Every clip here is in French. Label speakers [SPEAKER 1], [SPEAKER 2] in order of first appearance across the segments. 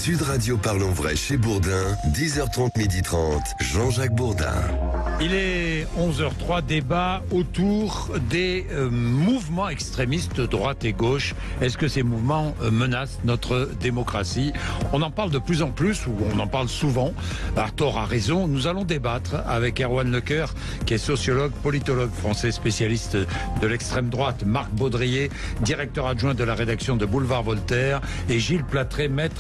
[SPEAKER 1] Sud Radio Parlons Vrai chez Bourdin, 10h30, 12h30, Jean-Jacques Bourdin.
[SPEAKER 2] Il est 11h03, débat autour des mouvements extrémistes de droite et gauche. Est-ce que ces mouvements menacent notre démocratie? On en parle de plus en plus, ou on en parle souvent, à tort, à raison. Nous allons débattre avec Erwan Lecoeur, qui est sociologue, politologue français, spécialiste de l'extrême droite, Marc Baudrier, directeur adjoint de la rédaction de Boulevard Voltaire, et Gilles Platré, maire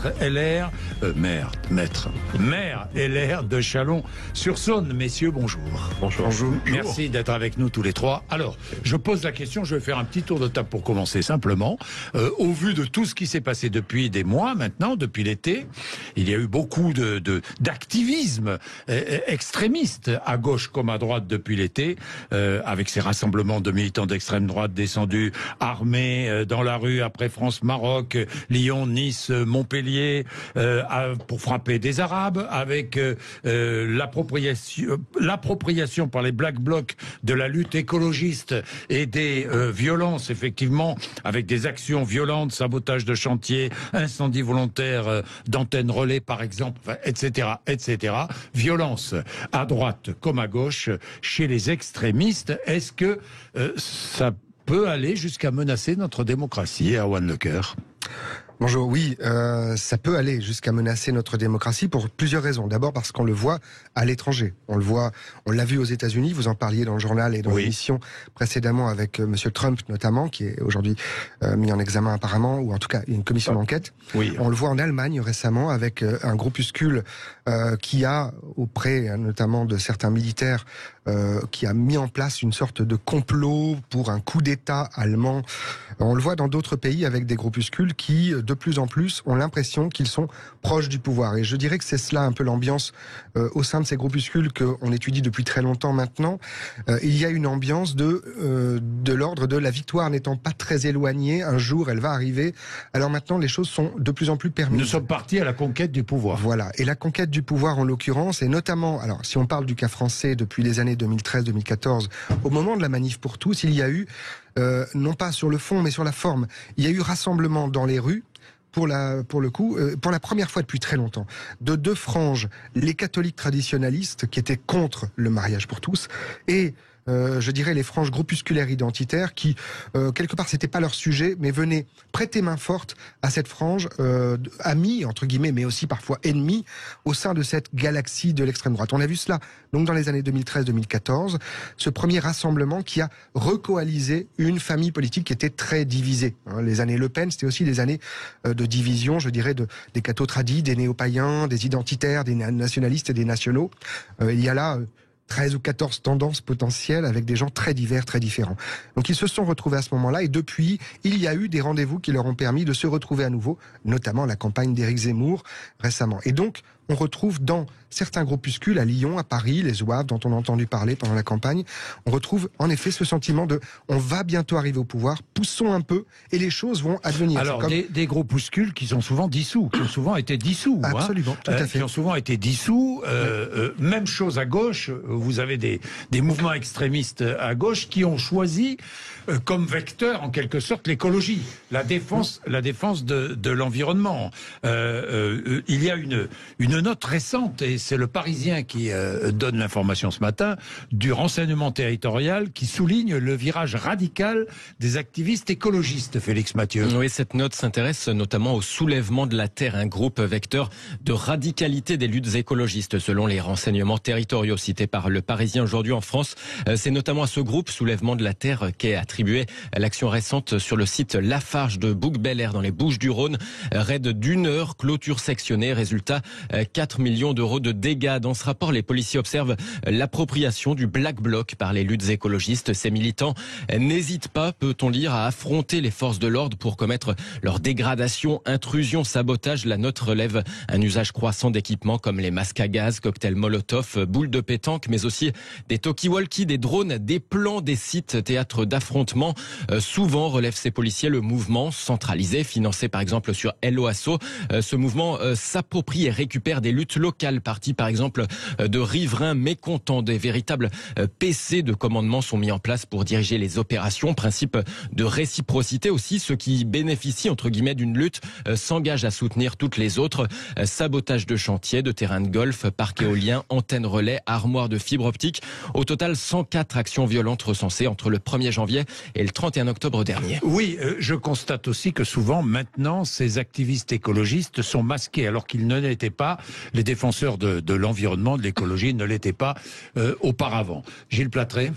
[SPEAKER 2] LR de Chalon-sur-Saône. Messieurs, bonjour.
[SPEAKER 3] Bonjour.
[SPEAKER 2] Merci d'être avec nous tous les trois. Alors, je pose la question, je vais faire un petit tour de table pour commencer simplement. Au vu de tout ce qui s'est passé depuis des mois maintenant, depuis l'été, il y a eu beaucoup d'activisme extrémiste à gauche comme à droite depuis l'été, avec ces rassemblements de militants d'extrême droite descendus armés dans la rue après France-Maroc, Lyon, Nice, Montpellier, pour frapper des Arabes, avec l'appropriation par les Black Blocs de la lutte écologiste et des violences, effectivement, avec des actions violentes, sabotage de chantiers, incendies volontaires d'antennes relais, par exemple, etc., etc. Violence à droite comme à gauche chez les extrémistes. Est-ce que ça peut aller jusqu'à menacer notre démocratie, Erwan Lecoeur?
[SPEAKER 3] Bonjour, oui, ça peut aller jusqu'à menacer notre démocratie pour plusieurs raisons. D'abord parce qu'on le voit à l'étranger. On l'a vu aux États-Unis, vous en parliez dans le journal et dans l'émission précédemment avec Monsieur Trump notamment, qui est aujourd'hui mis en examen apparemment, ou en tout cas une commission d'enquête.
[SPEAKER 2] Oui.
[SPEAKER 3] On le voit en Allemagne récemment avec un groupuscule qui a, auprès notamment de certains militaires, qui a mis en place une sorte de complot pour un coup d'État allemand. On le voit dans d'autres pays avec des groupuscules qui, de plus en plus, ont l'impression qu'ils sont proches du pouvoir. Et je dirais que c'est cela un peu l'ambiance au sein de ces groupuscules qu'on étudie depuis très longtemps maintenant. Il y a une ambiance de l'ordre de la victoire n'étant pas très éloignée. Un jour, elle va arriver. Alors maintenant, les choses sont de plus en plus permises.
[SPEAKER 2] Nous sommes partis à la conquête du pouvoir.
[SPEAKER 3] Voilà. Et la conquête du pouvoir, en l'occurrence, et notamment, alors si on parle du cas français depuis les années 2013-2014, au moment de la manif pour tous, il y a eu, non pas sur le fond, mais sur la forme, il y a eu rassemblement dans les rues, pour la première fois depuis très longtemps, de deux franges, les catholiques traditionnalistes qui étaient contre le mariage pour tous, et je dirais les franges groupusculaires identitaires qui, quelque part, c'était pas leur sujet, mais venaient prêter main forte à cette frange, amis, entre guillemets, mais aussi parfois ennemis, au sein de cette galaxie de l'extrême droite. On a vu cela, donc, dans les années 2013-2014, ce premier rassemblement qui a recoalisé une famille politique qui était très divisée. Les années Le Pen, c'était aussi des années de division, je dirais, des cathos tradis, des néo-païens, des identitaires, des nationalistes et des nationaux. Il y a là 13 ou 14 tendances potentielles avec des gens très divers, très différents. Donc ils se sont retrouvés à ce moment-là et depuis, il y a eu des rendez-vous qui leur ont permis de se retrouver à nouveau, notamment la campagne d'Éric Zemmour récemment. Et donc, on retrouve dans certains groupuscules, à Lyon, à Paris, les Zouaves dont on a entendu parler pendant la campagne, on retrouve en effet ce sentiment de on va bientôt arriver au pouvoir, poussons un peu et les choses vont advenir.
[SPEAKER 2] Alors, des groupuscules qui sont souvent dissous, qui ont souvent été dissous.
[SPEAKER 3] Absolument, tout à fait.
[SPEAKER 2] Qui ont souvent été dissous. Même chose à gauche, vous avez des mouvements extrémistes à gauche qui ont choisi comme vecteur, en quelque sorte, l'écologie, la défense de l'environnement. Il y a une note récente, et c'est le Parisien qui donne l'information ce matin, du renseignement territorial qui souligne le virage radical des activistes écologistes, Félix Mathieu.
[SPEAKER 4] Oui, cette note s'intéresse notamment au soulèvement de la Terre, un groupe vecteur de radicalité des luttes écologistes, selon les renseignements territoriaux cités par le Parisien aujourd'hui en France. C'est notamment à ce groupe, Soulèvement de la Terre, qu'est attribuée l'action récente sur le site Lafarge de Bouc-Bel-Air dans les Bouches-du-Rhône. Raid d'une heure, clôture sectionnée, résultat 4 millions d'euros de dégâts. Dans ce rapport, les policiers observent l'appropriation du Black Bloc par les luttes écologistes. Ces militants n'hésitent pas, peut-on lire, à affronter les forces de l'ordre pour commettre leur dégradation, intrusion, sabotage. La note relève un usage croissant d'équipements comme les masques à gaz, cocktails Molotov, boules de pétanque, mais aussi des talkie-walkie, des drones, des plans, des sites théâtres d'affrontement. Souvent, relèvent ces policiers, le mouvement centralisé, financé par exemple sur Hello Asso. Ce mouvement s'approprie et récupère faire des luttes locales. Parti par exemple de riverains mécontents, des véritables PC de commandement sont mis en place pour diriger les opérations. Principe de réciprocité aussi. Ceux qui bénéficient entre guillemets d'une lutte s'engagent à soutenir toutes les autres. Sabotage de chantiers, de terrains de golf, parcs éoliens, antennes relais, armoires de fibre optique. Au total, 104 actions violentes recensées entre le 1er janvier et le 31 octobre dernier.
[SPEAKER 2] Oui, je constate aussi que souvent, maintenant, ces activistes écologistes sont masqués, alors qu'ils ne l'étaient pas. Les défenseurs de l'environnement, de l'écologie, ne l'étaient pas auparavant. Gilles Platré ?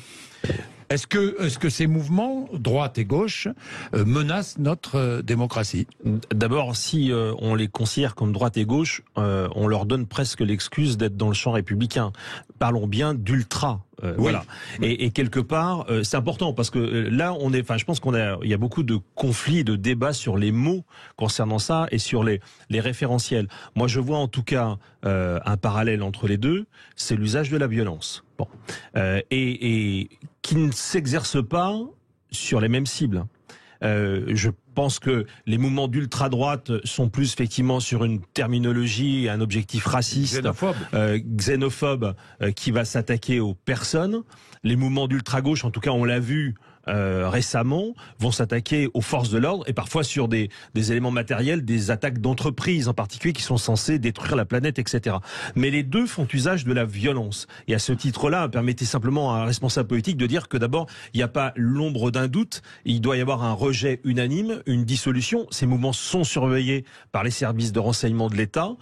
[SPEAKER 2] Est-ce que ces mouvements, droite et gauche, menacent notre démocratie ?
[SPEAKER 5] D'abord, si on les considère comme droite et gauche, on leur donne presque l'excuse d'être dans le champ républicain. Parlons bien d'ultra. Oui. Voilà. Et quelque part, c'est important parce que là, je pense il y a beaucoup de conflits, de débats sur les mots concernant ça et sur les référentiels. Moi, je vois en tout cas un parallèle entre les deux, c'est l'usage de la violence. Bon, et qui ne s'exerce pas sur les mêmes cibles. Je pense que les mouvements d'ultra-droite sont plus effectivement sur une terminologie, un objectif raciste, xénophobe, qui va s'attaquer aux personnes. Les mouvements d'ultra-gauche, en tout cas on l'a vu récemment, vont s'attaquer aux forces de l'ordre et parfois sur des éléments matériels, des attaques d'entreprises en particulier qui sont censées détruire la planète, etc. Mais les deux font usage de la violence. Et à ce titre-là, permettez simplement à un responsable politique de dire que d'abord, il n'y a pas l'ombre d'un doute, il doit y avoir un rejet unanime, une dissolution. Ces mouvements sont surveillés par les services de renseignement de l'État.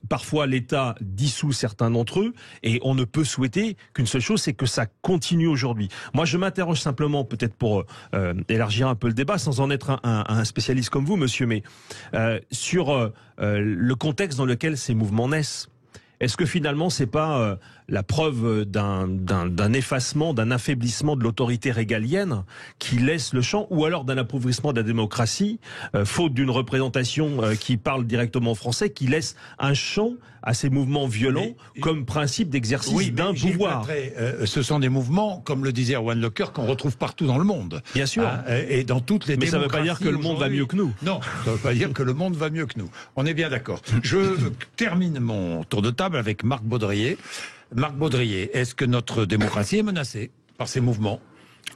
[SPEAKER 5] Parfois, l'État dissout certains d'entre eux et on ne peut souhaiter qu'une seule chose, c'est que ça continue aujourd'hui. Moi, je m'interroge simplement peut-être pour élargir un peu le débat, sans en être un spécialiste comme vous, monsieur, mais sur le contexte dans lequel ces mouvements naissent. Est-ce que finalement, c'est pas la preuve d'un effacement, d'un affaiblissement de l'autorité régalienne qui laisse le champ, ou alors d'un appauvrissement de la démocratie, faute d'une représentation qui parle directement français, qui laisse un champ à ces mouvements violents comme principe d'exercice d'un pouvoir.
[SPEAKER 2] Ce sont des mouvements, comme le disait Erwan Lecœur, qu'on retrouve partout dans le monde.
[SPEAKER 5] Bien sûr.
[SPEAKER 2] Et dans toutes les démocraties.
[SPEAKER 5] Mais ça ne veut pas dire que le monde va mieux que nous.
[SPEAKER 2] Non, ça ne veut pas dire que le monde va mieux que nous. On est bien d'accord. Je termine mon tour de table avec Marc Baudrier. Marc Baudrier, est-ce que notre démocratie est menacée par ces mouvements ?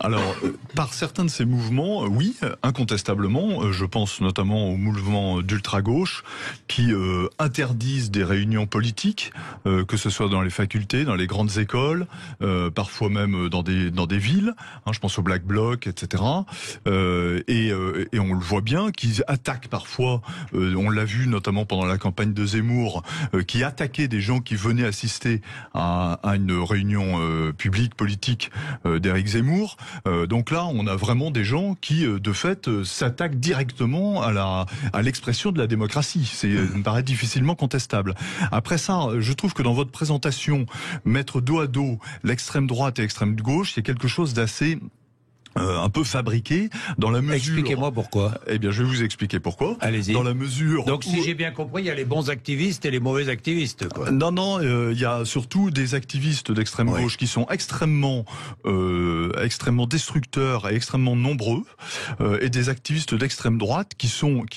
[SPEAKER 6] Alors, par certains de ces mouvements, oui, incontestablement. Je pense notamment aux mouvements d'ultra-gauche qui interdisent des réunions politiques, que ce soit dans les facultés, dans les grandes écoles, parfois même dans des villes. Je pense au Black Bloc, etc. Et on le voit bien, qu'ils attaquent parfois, on l'a vu notamment pendant la campagne de Zemmour, qui attaquaient des gens qui venaient assister à une réunion publique, politique d'Éric Zemmour. Donc là, on a vraiment des gens qui, de fait, s'attaquent directement à l'expression de la démocratie. Ça me paraît difficilement contestable. Après ça, je trouve que dans votre présentation, mettre dos à dos l'extrême droite et l'extrême gauche, c'est quelque chose d'assez un peu fabriqué, dans la mesure...
[SPEAKER 2] Expliquez-moi pourquoi.
[SPEAKER 6] Eh bien, je vais vous expliquer pourquoi.
[SPEAKER 2] Allez-y.
[SPEAKER 6] Dans la mesure...
[SPEAKER 2] Donc, si j'ai bien compris, il y a les bons activistes et les mauvais activistes, quoi.
[SPEAKER 6] Non, il y a surtout des activistes d'extrême gauche qui sont extrêmement destructeurs et extrêmement nombreux, et des activistes d'extrême droite qui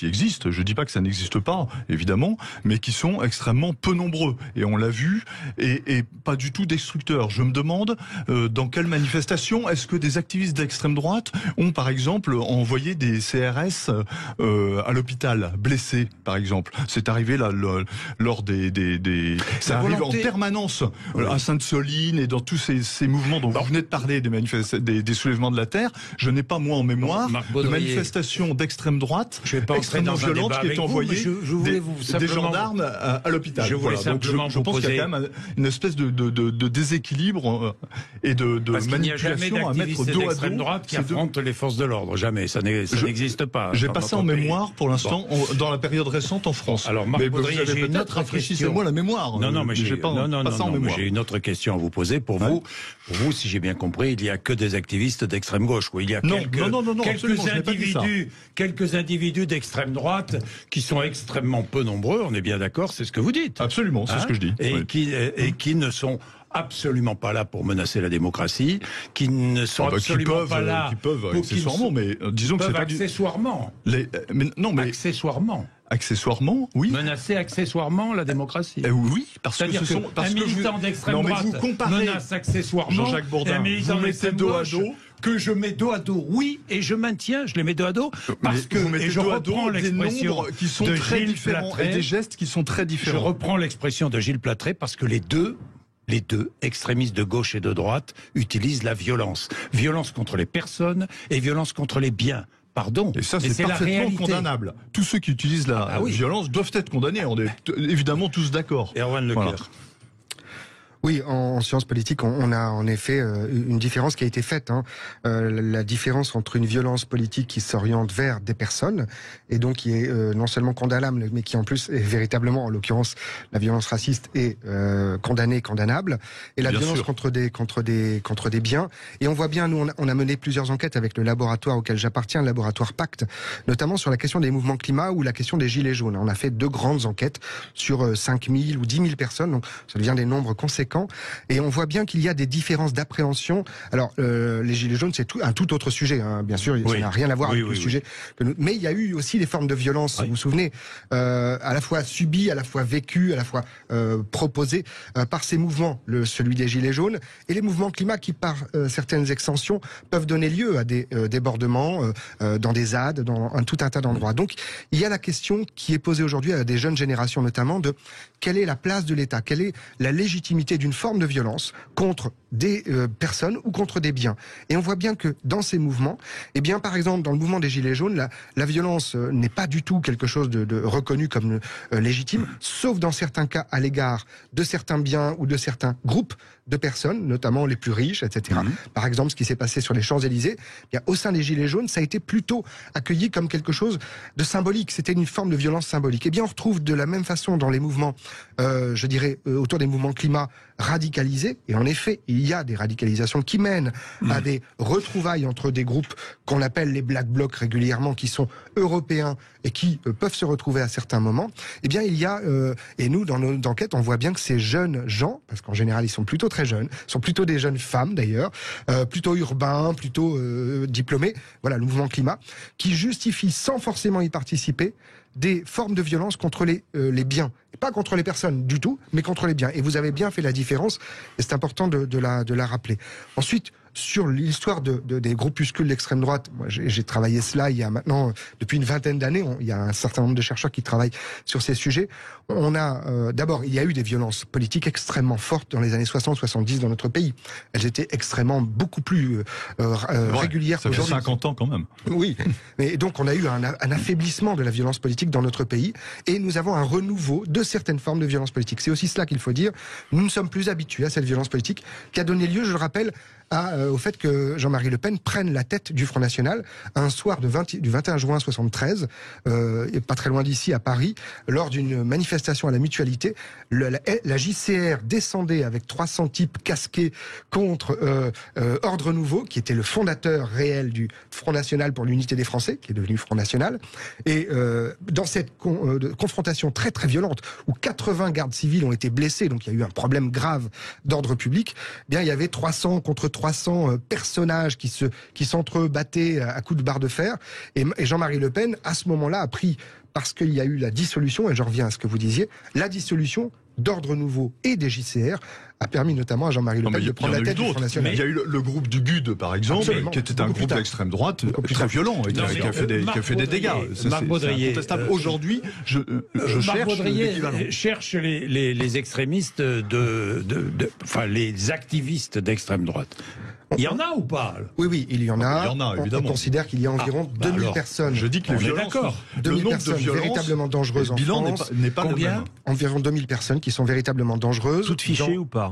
[SPEAKER 6] existent. Je dis pas que ça n'existe pas, évidemment, mais qui sont extrêmement peu nombreux. Et on l'a vu, et pas du tout destructeurs. Je me demande dans quelle manifestation est-ce que des activistes d'extrême droite ont par exemple envoyé des CRS à l'hôpital, blessés par exemple. C'est arrivé là lors ça arrive en permanence à Sainte-Soline et dans tous ces mouvements dont vous venez de parler, des soulèvements de la terre. Je n'ai pas moi en mémoire de manifestations d'extrême droite extrêmement violentes qui ont envoyé des gendarmes à l'hôpital.
[SPEAKER 2] Je voulais simplement
[SPEAKER 6] je pense qu'il y a quand même une espèce de déséquilibre et de manipulation à mettre dos à dos
[SPEAKER 2] qui affrontent les forces de l'ordre. Jamais. Ça n'existe pas.
[SPEAKER 6] J'ai pas ça en mémoire pour l'instant dans la période récente en France.
[SPEAKER 2] Alors, Marc Baudrier, j'ai une autre question.
[SPEAKER 6] Rafraîchissez-moi la mémoire.
[SPEAKER 2] Mais j'ai pas ça en mémoire. J'ai une autre question à vous poser. Pour vous, si j'ai bien compris, il n'y a que des activistes d'extrême gauche. Il y a quelques individus d'extrême droite qui sont extrêmement peu nombreux. On est bien d'accord, c'est ce que vous dites.
[SPEAKER 6] Absolument, c'est ce que je dis.
[SPEAKER 2] Et qui ne sont absolument pas là pour menacer la démocratie, qui ne sont absolument pas là...
[SPEAKER 6] Qui peuvent accessoirement, mais disons que c'est pas
[SPEAKER 2] accessoirement.
[SPEAKER 6] Accessoirement. accessoirement, oui.
[SPEAKER 2] Menacer accessoirement la démocratie.
[SPEAKER 6] Oui, parce que
[SPEAKER 2] C'est-à-dire
[SPEAKER 6] ce sont
[SPEAKER 2] un militant d'extrême droite menace accessoirement
[SPEAKER 6] Jean-Jacques Bourdin,
[SPEAKER 2] un militant
[SPEAKER 6] vous mettez dos à dos
[SPEAKER 2] que je mets dos à dos. Oui, et je maintiens, je les mets dos à dos parce que
[SPEAKER 6] vous mettez
[SPEAKER 2] et je
[SPEAKER 6] dos à
[SPEAKER 2] reprends
[SPEAKER 6] dos des
[SPEAKER 2] l'expression
[SPEAKER 6] nombres qui sont
[SPEAKER 2] de
[SPEAKER 6] très
[SPEAKER 2] Gilles
[SPEAKER 6] différents
[SPEAKER 2] Plattret,
[SPEAKER 6] et des gestes qui sont très
[SPEAKER 2] je
[SPEAKER 6] différents.
[SPEAKER 2] reprends l'expression de Gilles Plattret parce que les deux extrémistes de gauche et de droite, utilisent la violence. Violence contre les personnes et violence contre les biens. Pardon.
[SPEAKER 6] Et ça,
[SPEAKER 2] mais
[SPEAKER 6] c'est parfaitement
[SPEAKER 2] la réalité.
[SPEAKER 6] condamnable. Tous ceux qui utilisent la violence doivent être condamnés. On est évidemment tous d'accord.
[SPEAKER 2] Erwan Leclerc.
[SPEAKER 6] Voilà.
[SPEAKER 3] Oui, en sciences politiques, on a en effet une différence qui a été faite. La différence entre une violence politique qui s'oriente vers des personnes, et donc qui est non seulement condamnable, mais qui en plus est véritablement, en l'occurrence, la violence raciste est condamnée, condamnable, et la violence contre des biens. Et on voit bien, nous, on a mené plusieurs enquêtes avec le laboratoire auquel j'appartiens, le laboratoire Pacte, notamment sur la question des mouvements climat ou la question des gilets jaunes. On a fait 2 grandes enquêtes sur 5000 ou 10 000 personnes, donc ça devient des nombres conséquents. Et on voit bien qu'il y a des différences d'appréhension. Alors, les gilets jaunes, c'est un tout autre sujet, hein. Bien sûr, ça n'a rien à voir avec le sujet. Mais il y a eu aussi des formes de violence, vous vous souvenez, à la fois subies, à la fois vécues, à la fois proposées par ces mouvements, celui des gilets jaunes, et les mouvements climat qui, par certaines extensions, peuvent donner lieu à des débordements dans des ZAD, dans tout un tas d'endroits. Donc, il y a la question qui est posée aujourd'hui à des jeunes générations notamment de quelle est la place de l'État, quelle est la légitimité d'une forme de violence contre des personnes ou contre des biens. Et on voit bien que dans ces mouvements, eh bien, par exemple, dans le mouvement des Gilets jaunes, la violence n'est pas du tout quelque chose de reconnu comme légitime, sauf dans certains cas à l'égard de certains biens ou de certains groupes de personnes, notamment les plus riches, etc. Par exemple, ce qui s'est passé sur les Champs-Élysées, eh bien, au sein des Gilets jaunes, ça a été plutôt accueilli comme quelque chose de symbolique. C'était une forme de violence symbolique. Eh bien, on retrouve de la même façon dans les mouvements, je dirais, autour des mouvements climat radicalisés. Et en effet, il y a des radicalisations qui mènent à des retrouvailles entre des groupes qu'on appelle les Black Blocs régulièrement, qui sont européens et qui peuvent se retrouver à certains moments. Eh bien, il y a, et nous, dans nos enquêtes, on voit bien que ces jeunes gens, parce qu'en général, ils sont plutôt très jeunes, sont plutôt des jeunes femmes d'ailleurs, plutôt urbains, plutôt diplômés, voilà, le mouvement climat, qui justifie sans forcément y participer des formes de violence contre les biens. Et pas contre les personnes du tout, mais contre les biens. Et vous avez bien fait la différence, et c'est important de la rappeler. Ensuite, sur l'histoire des groupuscules d'extrême droite, moi j'ai travaillé cela il y a maintenant, depuis une vingtaine d'années, il y a un certain nombre de chercheurs qui travaillent sur ces sujets. On a, d'abord, il y a eu des violences politiques extrêmement fortes dans les années 60-70 dans notre pays. Elles étaient extrêmement, beaucoup plus régulières qu'aujourd'hui.
[SPEAKER 6] Ça fait 50 ans quand même.
[SPEAKER 3] Oui, mais donc on a eu un affaiblissement de la violence politique dans notre pays, et nous avons un renouveau de certaines formes de violence politique. C'est aussi cela qu'il faut dire. Nous ne sommes plus habitués à cette violence politique qui a donné lieu, je le rappelle, au fait que Jean-Marie Le Pen prenne la tête du Front National un soir du 21 juin 73, pas très loin d'ici, à Paris, lors d'une manifestation à la Mutualité. La JCR descendait avec 300 types casqués contre Ordre Nouveau, qui était le fondateur réel du Front National pour l'unité des Français, qui est devenu Front National. Et dans cette confrontation très très violente, où 80 gardes civils ont été blessés, donc il y a eu un problème grave d'ordre public, eh bien il y avait 300 contre 300 personnages qui s'entrebattaient à coups de barre de fer. Et Jean-Marie Le Pen, à ce moment-là, a pris, parce qu'il y a eu la dissolution, et je reviens à ce que vous disiez, la dissolution d'Ordre Nouveau et des JCR a permis notamment à Jean-Marie Le Pen de prendre la tête du Front National.
[SPEAKER 6] Il y a eu le groupe du GUD, par exemple, qui était un groupe d'extrême droite très violent et qui a fait des dégâts.
[SPEAKER 2] Marc Baudrier,
[SPEAKER 6] aujourd'hui, je
[SPEAKER 2] cherche les extrémistes enfin les activistes d'extrême droite. Il y en a ou pas?
[SPEAKER 3] Oui, il y en a.
[SPEAKER 6] Évidemment.
[SPEAKER 3] On considère qu'il y a environ 2000 personnes.
[SPEAKER 6] Je dis que les violences,
[SPEAKER 3] 2000 personnes véritablement dangereuses en France.
[SPEAKER 6] N'est pas le même.
[SPEAKER 3] Environ 2000 personnes qui sont véritablement dangereuses.
[SPEAKER 5] Toutes fichées ou pas?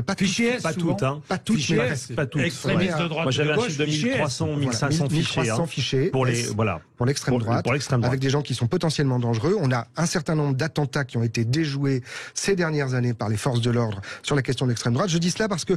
[SPEAKER 3] Pas
[SPEAKER 2] fichés,
[SPEAKER 5] pas toutes, hein.
[SPEAKER 3] Pas toutes,
[SPEAKER 2] fichés,
[SPEAKER 5] pas toutes.
[SPEAKER 2] Extrémistes de droite.
[SPEAKER 5] Moi j'avais
[SPEAKER 2] de
[SPEAKER 5] un
[SPEAKER 2] gauche,
[SPEAKER 5] chiffre de 1300, 1500 fichés.
[SPEAKER 3] 1300 fichés.
[SPEAKER 5] Pour
[SPEAKER 3] l'extrême droite.
[SPEAKER 5] Pour l'extrême droite.
[SPEAKER 3] Avec des gens qui sont potentiellement dangereux. On a un certain nombre d'attentats qui ont été déjoués ces dernières années par les forces de l'ordre sur la question de l'extrême droite. Je dis cela parce que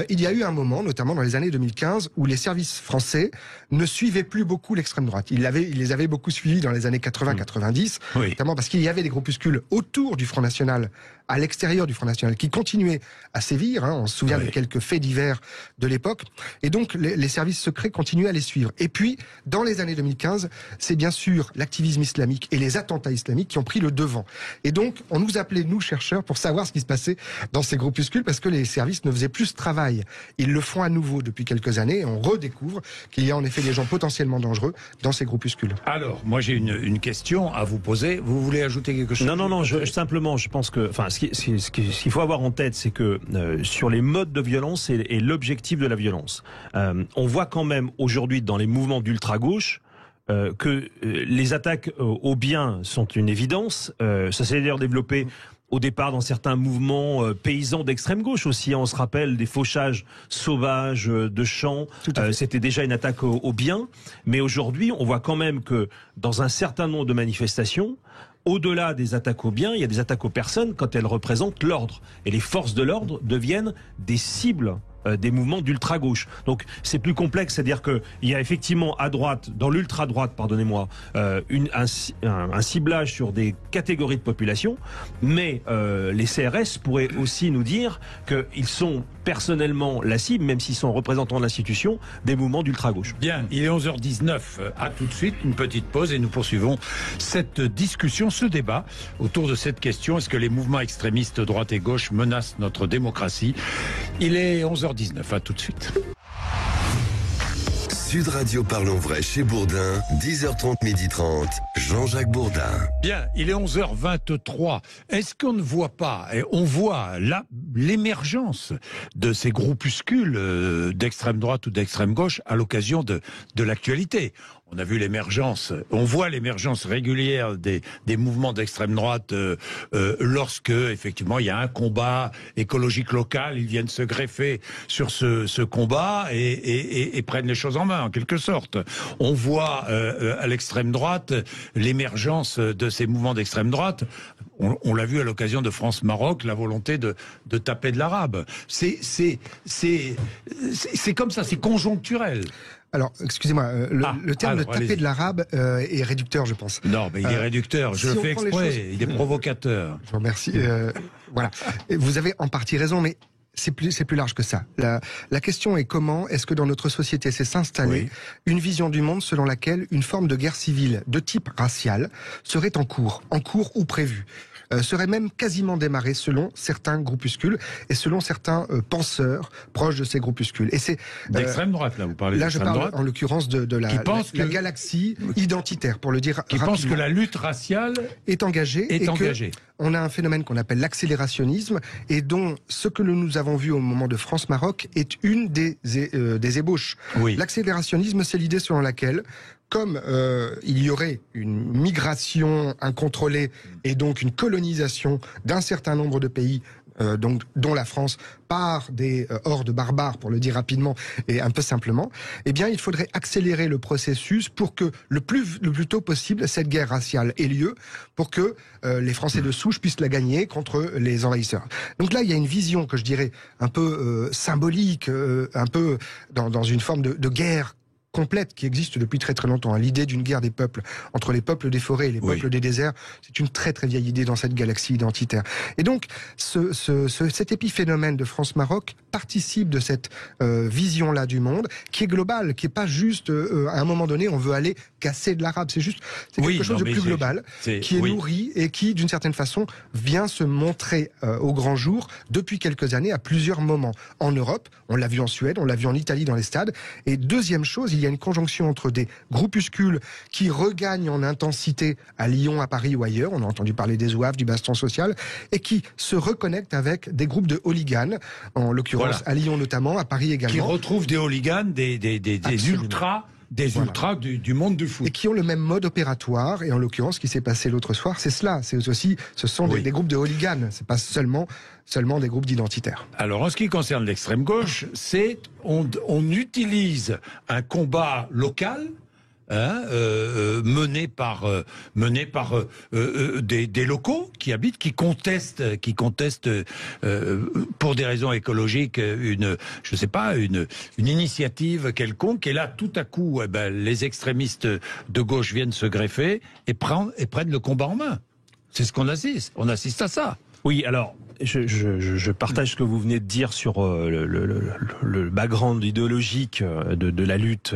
[SPEAKER 3] il y a eu un moment, notamment dans les années 2015, où les services français ne suivaient plus beaucoup l'extrême droite. Ils les avaient beaucoup suivis dans les années 80-90, notamment parce qu'il y avait des groupuscules autour du Front National à l'extérieur du Front National, qui continuaient à sévir. On se souvient de quelques faits divers de l'époque. Et donc, les services secrets continuaient à les suivre. Et puis, dans les années 2015, c'est bien sûr l'activisme islamique et les attentats islamiques qui ont pris le devant. Et donc, on nous appelait, nous, chercheurs, pour savoir ce qui se passait dans ces groupuscules, parce que les services ne faisaient plus ce travail. Ils le font à nouveau depuis quelques années, et on redécouvre qu'il y a en effet des gens potentiellement dangereux dans ces groupuscules.
[SPEAKER 2] Alors, moi j'ai une question à vous poser. Vous voulez ajouter quelque chose?
[SPEAKER 5] Non, simplement, je pense que, ce qu'il faut avoir en tête, c'est que sur les modes de violence et l'objectif de la violence, on voit quand même aujourd'hui dans les mouvements d'ultra-gauche que les attaques aux biens sont une évidence. Ça s'est d'ailleurs développé au départ dans certains mouvements paysans d'extrême gauche aussi. On se rappelle des fauchages sauvages de champs. C'était déjà une attaque aux biens. Mais aujourd'hui, on voit quand même que dans un certain nombre de manifestations, au-delà des attaques aux biens, il y a des attaques aux personnes quand elles représentent l'ordre. Et les forces de l'ordre deviennent des cibles des mouvements d'ultra-gauche. Donc c'est plus complexe, c'est-à-dire qu'il y a effectivement à droite, dans l'ultra-droite, pardonnez-moi, un ciblage sur des catégories de population, mais les CRS pourraient aussi nous dire qu'ils sont personnellement la cible, même s'ils sont représentants de l'institution, des mouvements d'ultra-gauche.
[SPEAKER 2] Bien, il est 11h19, à tout de suite, une petite pause et nous poursuivons cette discussion, ce débat autour de cette question. Est-ce que les mouvements extrémistes droite et gauche menacent notre démocratie? Il est 11h19, à tout de suite.
[SPEAKER 1] Sud Radio Parlons Vrai chez Bourdin, 10h30, 12h30, Jean-Jacques Bourdin.
[SPEAKER 2] Bien, il est 11h23. Est-ce qu'on ne voit pas, et on voit là l'émergence de ces groupuscules d'extrême droite ou d'extrême gauche à l'occasion de l'actualité? On a vu l'émergence, on voit l'émergence régulière des mouvements d'extrême droite lorsque, effectivement, il y a un combat écologique local, ils viennent se greffer sur ce combat et prennent les choses en main, en quelque sorte. On voit à l'extrême droite l'émergence de ces mouvements d'extrême droite. On l'a vu à l'occasion de France-Maroc, la volonté de taper de l'arabe. C'est comme ça, c'est conjoncturel.
[SPEAKER 3] Alors, excusez-moi, le terme de taper de l'arabe est réducteur, je pense.
[SPEAKER 2] Non, mais il est réducteur, je le fais exprès, il est provocateur.
[SPEAKER 3] Je vous remercie. Voilà. Vous avez en partie raison, mais c'est plus large que ça. La question est comment est-ce que dans notre société s'est s'installer une vision du monde selon laquelle une forme de guerre civile de type racial serait en cours ou prévue. Serait même quasiment démarré selon certains groupuscules et selon certains penseurs proches de ces groupuscules. Et c'est
[SPEAKER 2] d'extrême droite, là, vous parlez d'extrême droite.
[SPEAKER 3] Là, je parle en l'occurrence de la galaxie identitaire, pour le dire rapidement.
[SPEAKER 2] Qui pense que la lutte raciale
[SPEAKER 3] est engagée. On a un phénomène qu'on appelle l'accélérationnisme et dont ce que nous avons vu au moment de France-Maroc est une des ébauches.
[SPEAKER 2] Oui.
[SPEAKER 3] L'accélérationnisme, c'est l'idée selon laquelle, comme il y aurait une migration incontrôlée et donc une colonisation d'un certain nombre de pays, dont la France, par des hordes barbares, pour le dire rapidement et un peu simplement, eh bien, il faudrait accélérer le processus pour que le plus tôt possible, cette guerre raciale ait lieu, pour que les Français de souche puissent la gagner contre les envahisseurs. Donc là, il y a une vision que je dirais un peu symbolique, un peu dans une forme de guerre complète qui existe depuis très très longtemps. L'idée d'une guerre des peuples, entre les peuples des forêts et les peuples des déserts, c'est une très très vieille idée dans cette galaxie identitaire. Et donc, cet épiphénomène de France-Maroc participe de cette vision-là du monde, qui est globale, qui est pas juste, à un moment donné, on veut aller casser de l'arabe. C'est quelque chose de plus global, qui est nourri et qui, d'une certaine façon, vient se montrer au grand jour depuis quelques années, à plusieurs moments. En Europe, on l'a vu en Suède, on l'a vu en Italie dans les stades. Et deuxième chose, il y a une conjonction entre des groupuscules qui regagnent en intensité à Lyon, à Paris ou ailleurs, on a entendu parler des Zouaves, du baston social, et qui se reconnectent avec des groupes de hooligans, en l'occurrence à Lyon notamment, à Paris également.
[SPEAKER 2] Qui retrouvent des hooligans, des ultras, ultras du monde du foot.
[SPEAKER 3] Et qui ont le même mode opératoire, et en l'occurrence, ce qui s'est passé l'autre soir, c'est cela. Ce sont des groupes de hooligans, c'est pas seulement des groupes d'identitaires.
[SPEAKER 2] Alors, en ce qui concerne l'extrême gauche, on utilise un combat local, mené par des locaux qui habitent, qui contestent pour des raisons écologiques une initiative quelconque, et là tout à coup les extrémistes de gauche viennent se greffer et prennent le combat en main. C'est ce qu'on assiste. On assiste à ça.
[SPEAKER 5] Oui, alors je partage ce que vous venez de dire sur le background idéologique de la lutte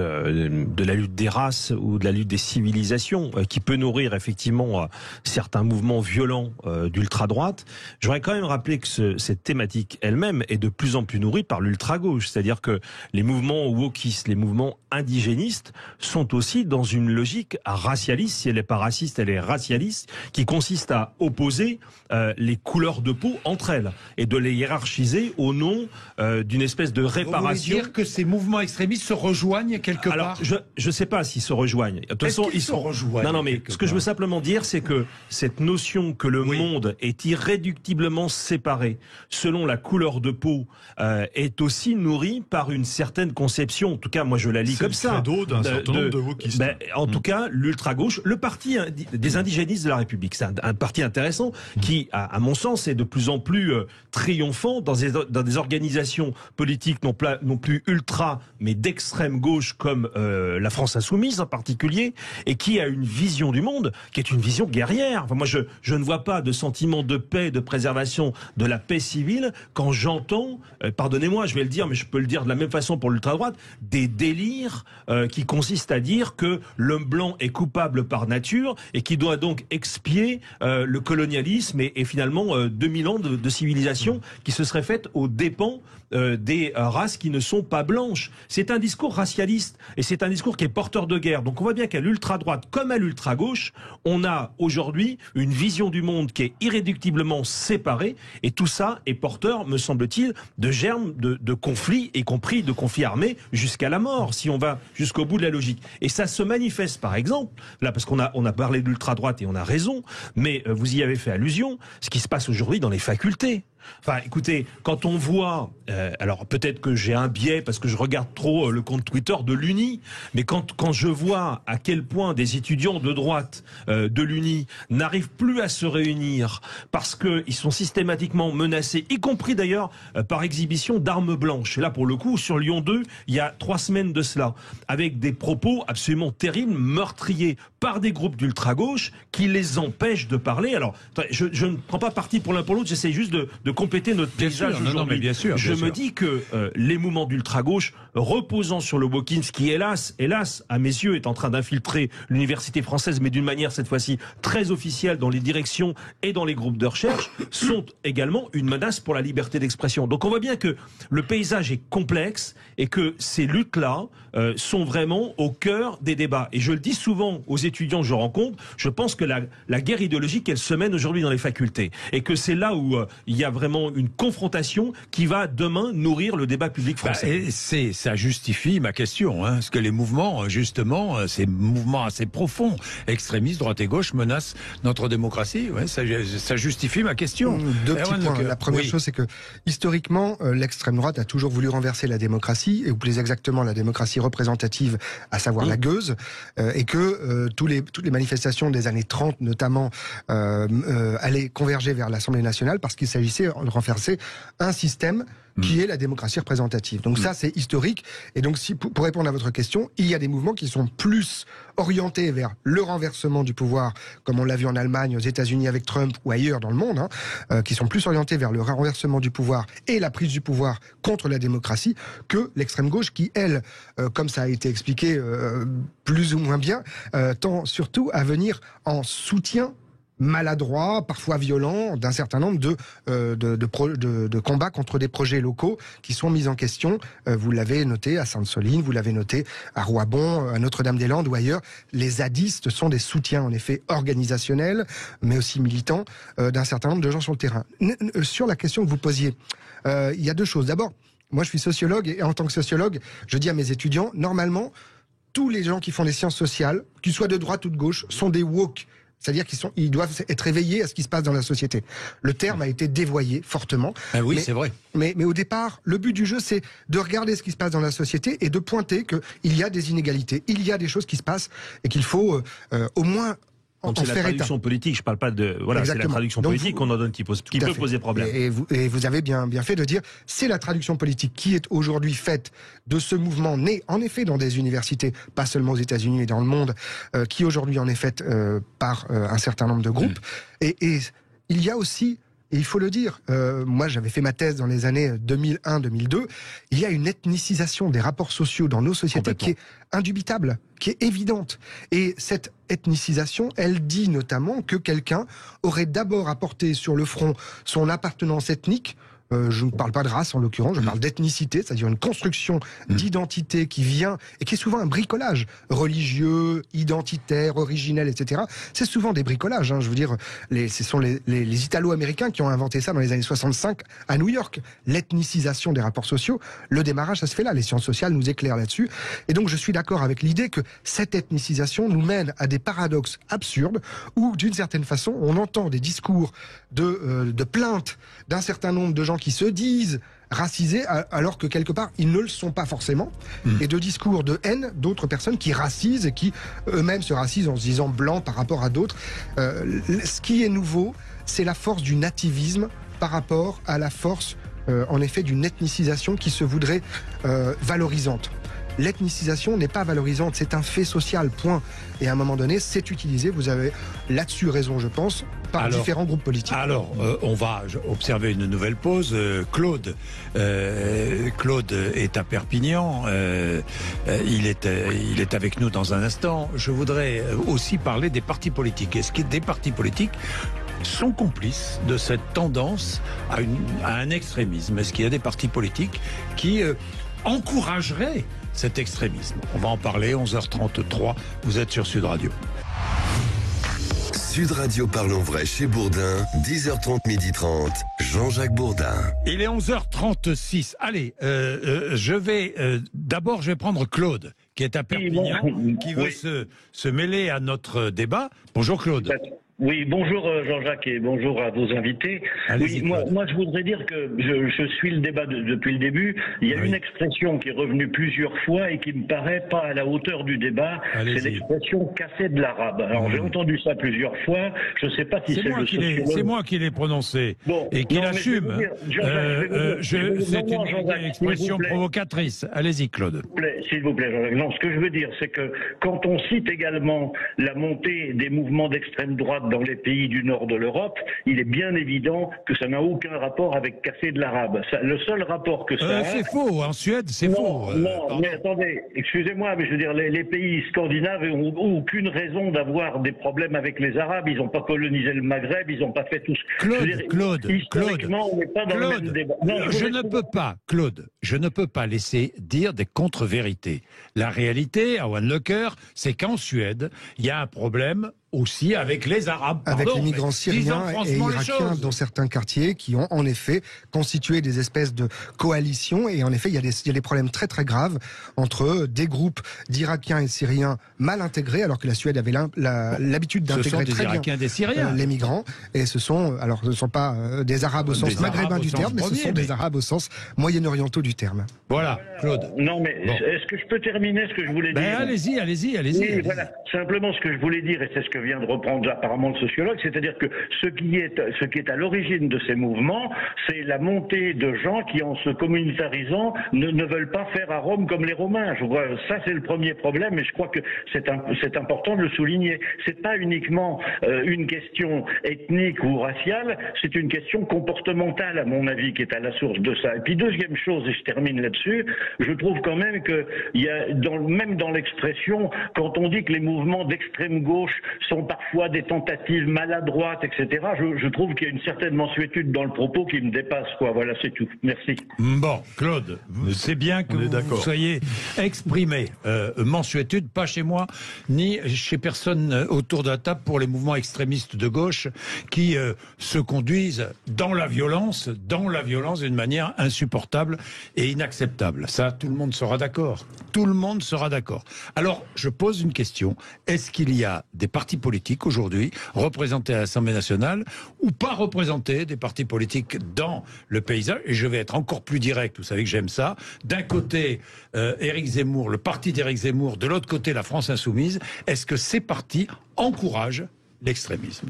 [SPEAKER 5] des races ou de la lutte des civilisations qui peut nourrir effectivement certains mouvements violents d'ultra-droite. Je voudrais quand même rappeler que cette thématique elle-même est de plus en plus nourrie par l'ultra-gauche, c'est-à-dire que les mouvements wokistes, les mouvements indigénistes sont aussi dans une logique racialiste. Si elle n'est pas raciste, elle est racialiste, qui consiste à opposer les couleurs de peau entre elles et de les hiérarchiser au nom d'une espèce de réparation.
[SPEAKER 2] Vous voulez dire que ces mouvements extrémistes se rejoignent quelque part?
[SPEAKER 5] Alors, je ne sais pas s'ils se rejoignent. De toute façon,
[SPEAKER 2] ils se rejoignent.
[SPEAKER 5] Non, mais ce que je veux simplement dire, c'est que cette notion que le monde est irréductiblement séparé selon la couleur de peau est aussi nourrie par une certaine conception. En tout cas, moi, je la lis comme ça.
[SPEAKER 6] C'est le credo d'un certain nombre de wokistes.
[SPEAKER 5] En tout cas, l'ultra-gauche, le parti des indigénistes de la République, c'est un parti intéressant qui, à mon sens, est de plus en plus triomphant dans des organisations politiques non plus ultra, mais d'extrême gauche comme la France Insoumise en particulier, et qui a une vision du monde qui est une vision guerrière. Enfin, moi, je ne vois pas de sentiment de paix, de préservation de la paix civile quand j'entends, pardonnez-moi, je vais le dire, mais je peux le dire de la même façon pour l'ultra-droite, des délires qui consistent à dire que l'homme blanc est coupable par nature et qui doit donc expier le colonialisme et finalement 2000 ans de civilisation qui se serait faite aux dépens des races qui ne sont pas blanches. C'est un discours racialiste et c'est un discours qui est porteur de guerre. Donc on voit bien qu'à l'ultra-droite comme à l'ultra-gauche, on a aujourd'hui une vision du monde qui est irréductiblement séparée et tout ça est porteur, me semble-t-il, de germes de conflits, y compris de conflits armés jusqu'à la mort, si on va jusqu'au bout de la logique. Et ça se manifeste par exemple, là parce qu'on a parlé de l'ultra-droite et on a raison, mais vous y avez fait allusion, ce qui se passe aujourd'hui dans les facultés. Enfin, écoutez, quand on voit, alors peut-être que j'ai un biais parce que je regarde trop le compte Twitter de l'Uni, mais quand je vois à quel point des étudiants de droite de l'Uni n'arrivent plus à se réunir parce qu'ils sont systématiquement menacés, y compris d'ailleurs par exhibition d'armes blanches. Et là, pour le coup, sur Lyon 2, il y a 3 semaines de cela, avec des propos absolument terribles, meurtriers par des groupes d'ultra-gauche qui les empêchent de parler. Alors, je ne prends pas parti pour l'un pour l'autre, j'essaie juste de compléter notre paysage aujourd'hui. Je me dis que les mouvements d'ultra-gauche reposant sur le wokisme, qui hélas, à mes yeux, est en train d'infiltrer l'université française, mais d'une manière cette fois-ci très officielle dans les directions et dans les groupes de recherche, sont également une menace pour la liberté d'expression. Donc on voit bien que le paysage est complexe et que ces luttes-là sont vraiment au cœur des débats. Et je le dis souvent aux étudiants que je rencontre, je pense que la guerre idéologique, elle se mène aujourd'hui dans les facultés. Et que c'est là où il y a vraiment une confrontation qui va demain nourrir le débat public français.
[SPEAKER 2] Ça justifie ma question, parce que les mouvements, justement, ces mouvements assez profonds, extrémistes, droite et gauche, menacent notre démocratie. Ouais, ça justifie ma question.
[SPEAKER 3] 2 petits points. La première chose, c'est que historiquement, l'extrême droite a toujours voulu renverser la démocratie, ou plus exactement la démocratie représentative, à savoir la gueuse, et que toutes les manifestations des années 30, notamment, allaient converger vers l'Assemblée nationale parce qu'il s'agissait de renverser un système qui est la démocratie représentative. Donc ça, c'est historique. Et donc, pour répondre à votre question, il y a des mouvements qui sont plus orientés vers le renversement du pouvoir, comme on l'a vu en Allemagne, aux États-Unis avec Trump ou ailleurs dans le monde, qui sont plus orientés vers le renversement du pouvoir et la prise du pouvoir contre la démocratie, que l'extrême gauche qui, elle, comme ça a été expliqué plus ou moins bien, tend surtout à venir en soutien maladroit, parfois violent, d'un certain nombre de combats contre des projets locaux qui sont mis en question. Vous l'avez noté à Sainte-Soline, vous l'avez noté à Roibon, à Notre-Dame-des-Landes ou ailleurs. Les zadistes sont des soutiens, en effet, organisationnels, mais aussi militants, d'un certain nombre de gens sur le terrain. Sur la question que vous posiez, il y a 2 choses. D'abord, moi je suis sociologue et en tant que sociologue, je dis à mes étudiants, normalement, tous les gens qui font des sciences sociales, qu'ils soient de droite ou de gauche, sont des woke. C'est-à-dire qu'ils doivent être éveillés à ce qui se passe dans la société. Le terme a été dévoyé fortement.
[SPEAKER 2] Oui, c'est vrai.
[SPEAKER 3] Mais au départ, le but du jeu, c'est de regarder ce qui se passe dans la société et de pointer qu'il y a des inégalités, il y a des choses qui se passent et qu'il faut au moins
[SPEAKER 5] Donc c'est la traduction politique, je parle pas de... Voilà, c'est la traduction politique qu'on en donne qui peut poser problème.
[SPEAKER 3] Et vous avez bien fait de dire, c'est la traduction politique qui est aujourd'hui faite de ce mouvement né, en effet, dans des universités, pas seulement aux États-Unis et dans le monde, qui aujourd'hui en est faite par un certain nombre de groupes. Et il y a aussi Et il faut le dire, moi j'avais fait ma thèse dans les années 2001-2002, il y a une ethnicisation des rapports sociaux dans nos sociétés qui est indubitable, qui est évidente. Et cette ethnicisation, elle dit notamment que quelqu'un aurait d'abord apporté sur le front son appartenance ethnique. Je ne parle pas de race en l'occurrence, je parle d'ethnicité, c'est-à-dire une construction d'identité qui vient et qui est souvent un bricolage religieux, identitaire, originel, etc. C'est souvent des bricolages. Je veux dire, ce sont les Italo-Américains qui ont inventé ça dans les années 65 à New York. L'ethnicisation des rapports sociaux, le démarrage, ça se fait là. Les sciences sociales nous éclairent là-dessus. Et donc, je suis d'accord avec l'idée que cette ethnicisation nous mène à des paradoxes absurdes où, d'une certaine façon, on entend des discours de plainte d'un certain nombre de gens qui se disent racisés alors que quelque part ils ne le sont pas forcément, et de discours de haine d'autres personnes qui racisent et qui eux-mêmes se racisent en se disant blancs par rapport à d'autres. Ce qui est nouveau, c'est la force du nativisme par rapport à la force en effet d'une ethnicisation qui se voudrait valorisante. L'ethnicisation n'est pas valorisante, c'est un fait social, point. Et à un moment donné, c'est utilisé, vous avez là-dessus raison, je pense, par différents groupes politiques. Alors,
[SPEAKER 2] on va observer une nouvelle pause. Claude est à Perpignan, il est avec nous dans un instant. Je voudrais aussi parler des partis politiques. Est-ce que des partis politiques sont complices de cette tendance à un extrémisme? Est-ce qu'il y a des partis politiques qui encourageraient cet extrémisme? On va en parler, 11h33, vous êtes sur Sud Radio.
[SPEAKER 1] Sud Radio Parlons Vrai chez Bourdin, 10h30, 12h30, Jean-Jacques Bourdin.
[SPEAKER 2] Il est 11h36. Allez, d'abord je vais prendre Claude, qui est à Perpignan, qui veut se mêler à notre débat. Bonjour Claude.
[SPEAKER 7] Oui, bonjour Jean-Jacques et bonjour à vos invités. Oui, moi je voudrais dire que je suis le débat depuis le début. Il y a une expression qui est revenue plusieurs fois et qui me paraît pas à la hauteur du débat. C'est l'expression casser de l'arabe. Alors j'ai entendu ça plusieurs fois. Je ne sais pas si c'est le sociologue.
[SPEAKER 2] C'est moi qui l'ai prononcé et qui l'assume. C'est une expression provocatrice. Allez-y Claude.
[SPEAKER 7] S'il vous plaît Jean-Jacques. Non, ce que je veux dire, c'est que quand on cite également la montée des mouvements d'extrême droite dans les pays du nord de l'Europe, il est bien évident que ça n'a aucun rapport avec casser de l'arabe. Le seul rapport que ça a...
[SPEAKER 2] C'est faux, en Suède, c'est faux.
[SPEAKER 7] Non, mais attendez, excusez-moi, mais je veux dire, les pays scandinaves n'ont aucune raison d'avoir des problèmes avec les Arabes. Ils n'ont pas colonisé le Maghreb, ils n'ont pas fait tout ce...
[SPEAKER 2] Claude,
[SPEAKER 7] on n'est pas dans le même débat. Non,
[SPEAKER 2] je ne peux pas laisser dire des contre-vérités. La réalité, à Wanlocker, c'est qu'en Suède, il y a un problème aussi avec les Arabes.
[SPEAKER 3] Avec les migrants syriens et irakiens dans certains quartiers qui ont en effet constitué des espèces de coalitions. Et en effet, il y a des problèmes très très graves entre des groupes d'Irakiens et de Syriens mal intégrés, alors que la Suède avait l'habitude d'intégrer très bien
[SPEAKER 2] des Syriens.
[SPEAKER 3] Les migrants. Et ce ne sont pas des Arabes au sens maghrébin du terme, mais ce sont des Arabes au sens moyen-orientaux du terme.
[SPEAKER 2] Voilà, Claude.
[SPEAKER 7] Non, mais est-ce que je peux terminer ce que je voulais dire?
[SPEAKER 2] Allez-y.
[SPEAKER 7] Oui, voilà. Simplement, ce que je voulais dire, et c'est ce que vient de reprendre apparemment le sociologue, c'est-à-dire que ce qui est à l'origine de ces mouvements, c'est la montée de gens qui, en se communautarisant, ne veulent pas faire à Rome comme les Romains. Je vois, ça c'est le premier problème, et je crois que c'est important de le souligner. C'est pas uniquement une question ethnique ou raciale, c'est une question comportementale, à mon avis, qui est à la source de ça. Et puis deuxième chose, et je termine là-dessus, je trouve quand même que il y a même dans l'expression, quand on dit que les mouvements d'extrême gauche sont parfois des tentatives maladroites, etc. Je trouve qu'il y a une certaine mansuétude dans le propos qui me dépasse, quoi. Voilà, c'est tout. Merci.
[SPEAKER 2] Bon, Claude, c'est bien que vous soyez exprimé. Mansuétude, pas chez moi, ni chez personne autour de la table pour les mouvements extrémistes de gauche qui se conduisent dans la violence d'une manière insupportable et inacceptable. Ça, tout le monde sera d'accord. Tout le monde sera d'accord. Alors, je pose une question. Est-ce qu'il y a des partis politiques aujourd'hui représentés à l'Assemblée nationale ou pas représentés, des partis politiques dans le paysage? Et je vais être encore plus direct, vous savez que j'aime ça. D'un côté, Éric Zemmour, le parti d'Éric Zemmour, de l'autre côté, la France Insoumise. Est-ce que ces partis encouragent l'extrémisme?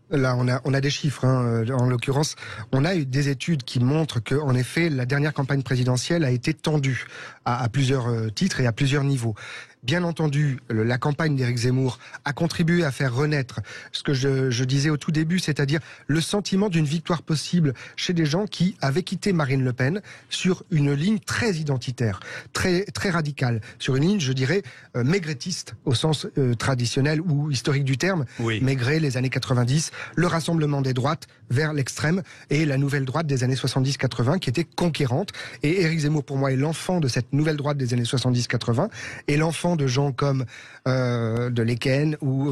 [SPEAKER 3] Là, on a des chiffres. En l'occurrence, on a eu des études qui montrent que, en effet, la dernière campagne présidentielle a été tendue à plusieurs titres et à plusieurs niveaux. bien entendu, la campagne d'Éric Zemmour a contribué à faire renaître ce que je disais au tout début, c'est-à-dire le sentiment d'une victoire possible chez des gens qui avaient quitté Marine Le Pen sur une ligne très identitaire, très, très radicale, sur une ligne, je dirais, maigretiste au sens traditionnel ou historique du terme.
[SPEAKER 2] Oui.
[SPEAKER 3] Maigret, les années 90, le rassemblement des droites vers l'extrême et la nouvelle droite des années 70-80 qui était conquérante. Et Éric Zemmour, pour moi, est l'enfant de cette nouvelle droite des années 70-80 et l'enfant de gens comme de Lequen ou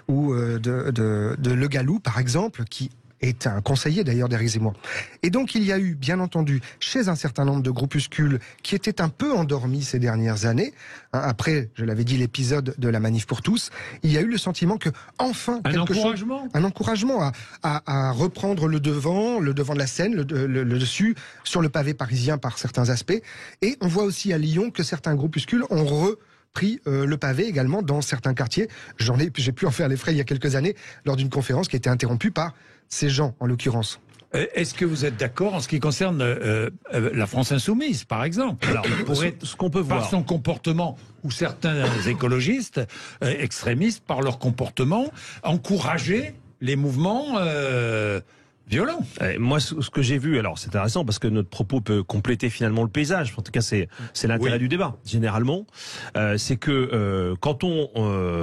[SPEAKER 3] de Le Gallou, par exemple, qui est un conseiller d'ailleurs d'Éric Zemmour. Et donc il y a eu, bien entendu, chez un certain nombre de groupuscules qui étaient un peu endormis ces dernières années, après, je l'avais dit, l'épisode de la Manif pour tous, il y a eu le sentiment que, enfin, un encouragement à reprendre le devant de la scène, le dessus, sur le pavé parisien par certains aspects. Et on voit aussi à Lyon que certains groupuscules ont repris le pavé également dans certains quartiers. J'ai pu en faire les frais il y a quelques années lors d'une conférence qui a été interrompue par ces gens, en l'occurrence.
[SPEAKER 2] Est-ce que vous êtes d'accord en ce qui concerne la France Insoumise, par exemple?
[SPEAKER 5] Alors, ce qu'on peut voir,
[SPEAKER 2] par son comportement, ou certains écologistes, extrémistes, par leur comportement, encourager les mouvements violents.
[SPEAKER 5] Moi, ce que j'ai vu, alors c'est intéressant parce que notre propos peut compléter finalement le paysage. En tout cas, c'est l'intérêt du débat. Généralement, c'est que quand on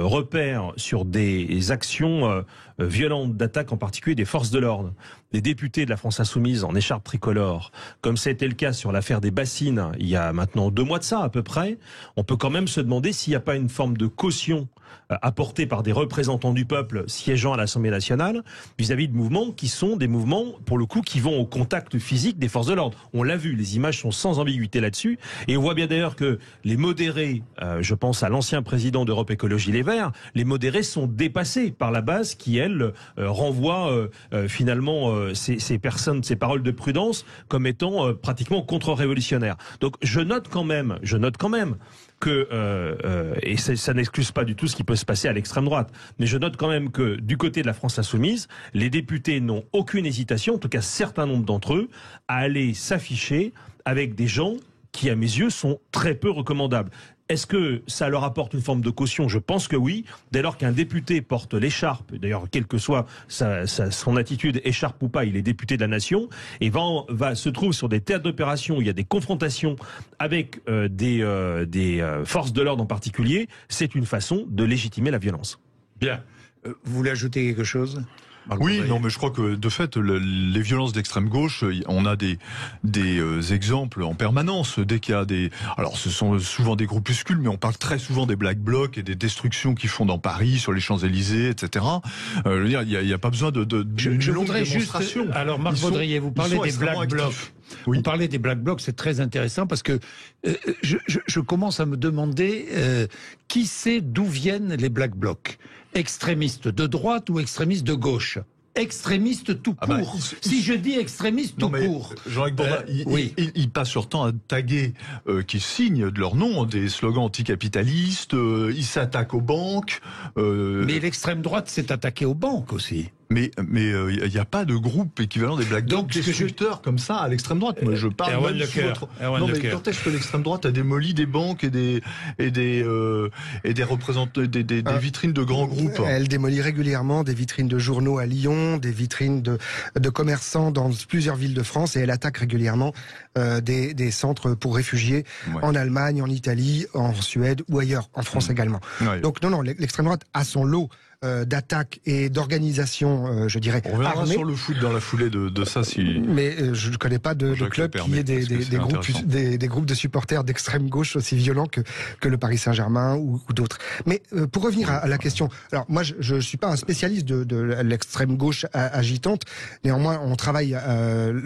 [SPEAKER 5] repère sur des actions violentes d'attaque, en particulier des forces de l'ordre, des députés de la France Insoumise en écharpe tricolore, comme c'était le cas sur l'affaire des bassines, il y a maintenant 2 mois de ça à peu près, on peut quand même se demander s'il n'y a pas une forme de caution apportée par des représentants du peuple siégeant à l'Assemblée nationale vis-à-vis de mouvements qui sont des mouvements, pour le coup, qui vont au contact physique des forces de l'ordre. On l'a vu, les images sont sans ambiguïté là-dessus, et on voit bien d'ailleurs que les modérés, je pense à l'ancien président d'Europe Écologie Les Verts, les modérés sont dépassés par la base qui, elle, renvoie finalement ces personnes, ces paroles de prudence comme étant pratiquement contre-révolutionnaires. Donc je note quand même que, et ça n'excuse pas du tout ce qui peut se passer à l'extrême droite, mais je note quand même que du côté de la France Insoumise, les députés n'ont aucune hésitation, en tout cas certain nombre d'entre eux, à aller s'afficher avec des gens qui, à mes yeux, sont très peu recommandables. Est-ce que ça leur apporte une forme de caution? Je pense que oui. Dès lors qu'un député porte l'écharpe, d'ailleurs, quelle que soit son attitude, écharpe ou pas, il est député de la nation, et se trouve sur des théâtres d'opération où il y a des confrontations avec des forces de l'ordre en particulier, c'est une façon de légitimer la violence.
[SPEAKER 2] Bien. Vous voulez ajouter quelque chose ?
[SPEAKER 6] Oui, non, mais je crois que de fait, les violences d'extrême gauche, on a des exemples en permanence. Dès qu'il y a alors ce sont souvent des groupuscules, mais on parle très souvent des Black Blocs et des destructions qu'ils font dans Paris, sur les Champs-Élysées, etc. Je veux dire, il n'y a pas besoin de
[SPEAKER 2] je voudrais juste. Alors, Marc Baudrier, vous parlez des Black Blocs. Oui. Vous parlez des Black Blocs, c'est très intéressant parce que je commence à me demander qui sait d'où viennent les Black Blocs. Extrémistes de droite ou extrémistes de gauche? Extrémistes tout court. Si je dis extrémistes tout court.
[SPEAKER 6] Jean-Luc Bourdin, ils passent leur temps à taguer, qui signent de leur nom des slogans anticapitalistes, ils s'attaquent aux banques.
[SPEAKER 2] Mais l'extrême droite s'est attaquée aux banques aussi.
[SPEAKER 6] Mais il n'y a pas de groupe équivalent des Black Blocs destructeurs comme ça à l'extrême droite. Moi, je parle même sous votre... Non, mais quand est-ce que l'extrême droite a démoli des banques et des représentants, des vitrines de grands groupes?
[SPEAKER 3] Elle démolit régulièrement des vitrines de journaux à Lyon, des vitrines de commerçants dans plusieurs villes de France, et elle attaque régulièrement des centres pour réfugiés en Allemagne, en Italie, en Suède ou ailleurs, en France également. Ouais. Donc non, l'extrême droite a son lot d'attaques et d'organisations, je dirais,
[SPEAKER 6] on reviendra
[SPEAKER 3] armées.
[SPEAKER 6] Sur le foot dans la foulée de ça.
[SPEAKER 3] Mais je ne connais pas de club qui ait des groupes de supporters d'extrême gauche aussi violents que le Paris Saint-Germain ou d'autres. Mais pour revenir à la question, alors moi je ne suis pas un spécialiste de l'extrême gauche agitante, néanmoins on travaille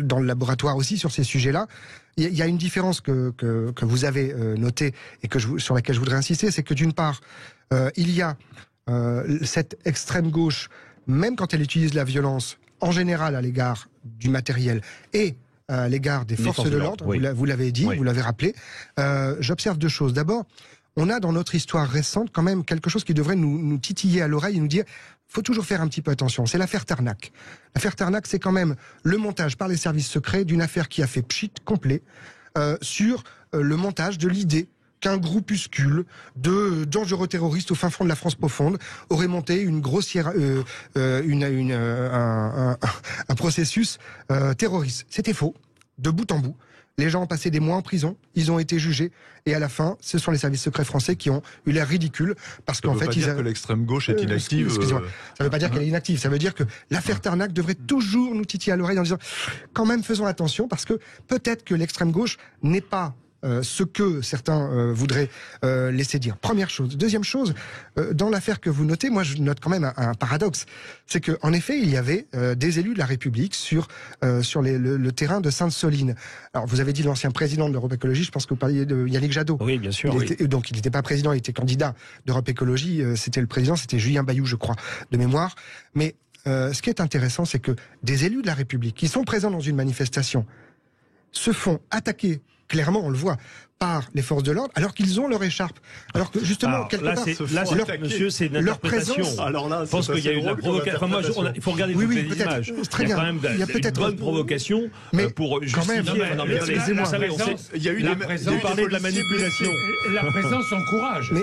[SPEAKER 3] dans le laboratoire aussi sur ces sujets-là. Il y a une différence que vous avez notée et sur laquelle je voudrais insister, c'est que d'une part, il y a cette extrême gauche, même quand elle utilise la violence, en général à l'égard du matériel et à l'égard des forces de l'ordre, vous l'avez dit, vous l'avez rappelé, j'observe 2 choses. D'abord, on a dans notre histoire récente quand même quelque chose qui devrait nous titiller à l'oreille et nous dire faut toujours faire un petit peu attention. C'est l'affaire Tarnac. L'affaire Tarnac, c'est quand même le montage par les services secrets d'une affaire qui a fait pchit complet sur le montage de l'idée qu'un groupuscule de dangereux terroristes au fin fond de la France profonde aurait monté une grossière, un processus terroriste. C'était faux, de bout en bout. Les gens ont passé des mois en prison, ils ont été jugés, et à la fin, ce sont les services secrets français qui ont eu l'air ridicule, parce qu'en fait,
[SPEAKER 6] ils dire que l'extrême gauche est inactive.
[SPEAKER 3] Excusez-moi, ça ne veut pas dire qu'elle est inactive, ça veut dire que l'affaire Tarnac devrait toujours nous titiller à l'oreille en disant, quand même, faisons attention, parce que peut-être que l'extrême gauche n'est pas ce que certains voudraient laisser dire. Première chose. Deuxième chose, dans l'affaire que vous notez, moi je note quand même un paradoxe. C'est qu'en effet, il y avait des élus de la République sur le terrain de Sainte-Soline. Alors vous avez dit l'ancien président de l'Europe Écologie, je pense que vous parliez de Yannick Jadot.
[SPEAKER 5] Oui, bien sûr.
[SPEAKER 3] Donc il n'était pas président, il était candidat d'Europe Écologie. C'était le président, c'était Julien Bayou, je crois, de mémoire. Mais ce qui est intéressant, c'est que des élus de la République qui sont présents dans une manifestation se font attaquer, clairement on le voit, par les forces de l'ordre, alors qu'ils ont leur écharpe. Alors que justement, quelque part,
[SPEAKER 5] monsieur, c'est une interprétation.
[SPEAKER 6] Alors là,
[SPEAKER 5] je pense qu'il y a eu de la provocation. Enfin, il faut regarder toutes les images.
[SPEAKER 3] Très
[SPEAKER 5] il y a
[SPEAKER 3] bien.
[SPEAKER 5] quand même une bonne provocation pour justifier.
[SPEAKER 3] Excusez-moi.
[SPEAKER 5] Il y a eu vous parlez de la manipulation.
[SPEAKER 2] La présence encourage.
[SPEAKER 3] Mais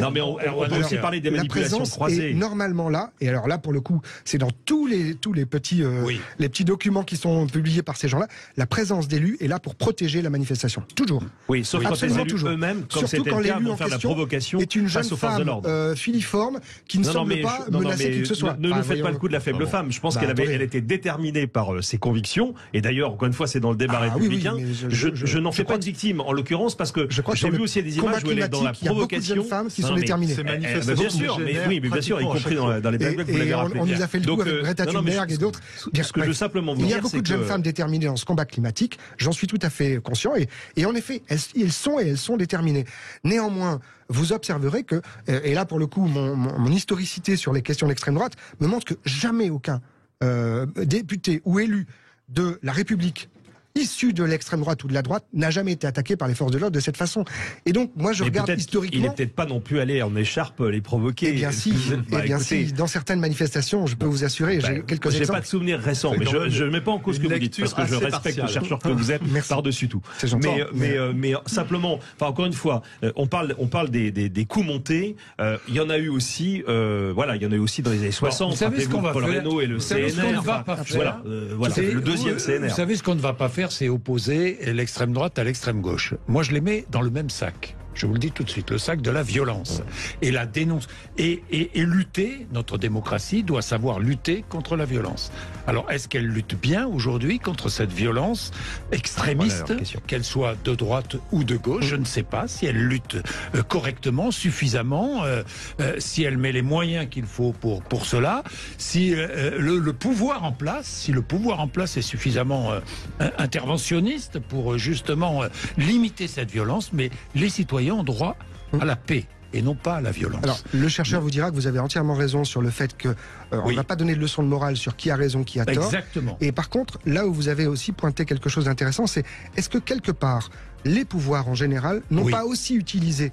[SPEAKER 5] non, mais on peut aussi parler des manipulations croisées.
[SPEAKER 3] Est normalement là, et alors là, pour le coup, c'est dans tous les petits documents qui sont publiés par ces gens-là, la présence d'élus est là pour protéger la manifestation. Toujours.
[SPEAKER 5] Oui, sauf quand les élus eux-mêmes, comme c'était le cas, vont faire de la provocation
[SPEAKER 3] est une jeune femme filiforme qui ne semble pas menacer qui que ce soit.
[SPEAKER 5] Ne nous faites pas le coup de la faible femme. Je pense qu'elle était déterminée par ses convictions. Et d'ailleurs, encore une fois, c'est dans le débat républicain. Je n'en fais pas de victime, en l'occurrence, parce que j'ai vu aussi des images où elle est dans la provocation.
[SPEAKER 3] Il y a beaucoup de jeunes femmes qui sont déterminées.
[SPEAKER 5] Bien sûr, mais bien sûr, y compris dans les blagues que vous l'avez rappelé.
[SPEAKER 3] On nous a fait le coup avec Greta Thunberg et d'autres.
[SPEAKER 5] Ce que je veux simplement vous dire,
[SPEAKER 3] il y a beaucoup de jeunes femmes déterminées dans ce combat climatique. J'en suis tout à fait conscient. Et en effet, elles sont déterminées. Néanmoins, vous observerez que, et là pour le coup, mon historicité sur les questions d'extrême droite me montre que jamais aucun député ou élu de la République issu de l'extrême droite ou de la droite n'a jamais été attaqué par les forces de l'ordre de cette façon. Et donc, moi, je regarde historiquement.
[SPEAKER 5] Il n'est peut-être pas non plus allé en écharpe les provoquer.
[SPEAKER 3] Eh bien, si. Dans certaines manifestations, je peux vous assurer, j'ai quelques exemples.
[SPEAKER 5] J'ai pas de souvenirs récents, mais je ne mets pas en cause ce que vous dites, parce que je respecte le chercheur que vous êtes par-dessus tout. Mais simplement, enfin, encore une fois, on parle des coups montés. Il y en a eu aussi, il y en a eu aussi dans les années 60.
[SPEAKER 2] Vous savez ce qu'on va faire?
[SPEAKER 5] Paul Reynaud et le CNR. Voilà, le deuxième CNR.
[SPEAKER 2] Vous savez ce qu'on ne va pas faire, c'est opposer l'extrême droite à l'extrême gauche. Moi, je les mets dans le même sac. Je vous le dis tout de suite, le sac de la violence et la dénonce. Et lutter, notre démocratie doit savoir lutter contre la violence. Alors, est-ce qu'elle lutte bien aujourd'hui contre cette violence extrémiste, qu'elle soit de droite ou de gauche? Je ne sais pas si elle lutte correctement, suffisamment, si elle met les moyens qu'il faut pour cela, si le pouvoir en place, est suffisamment interventionniste pour justement limiter cette violence, mais les citoyens ont droit à la paix et non pas à la violence.
[SPEAKER 3] Alors, le chercheur vous dira que vous avez entièrement raison sur le fait que on ne va pas donner de leçon de morale sur qui a raison, qui a tort.
[SPEAKER 2] Exactement.
[SPEAKER 3] Et par contre, là où vous avez aussi pointé quelque chose d'intéressant, c'est est-ce que quelque part, les pouvoirs en général n'ont pas aussi utilisé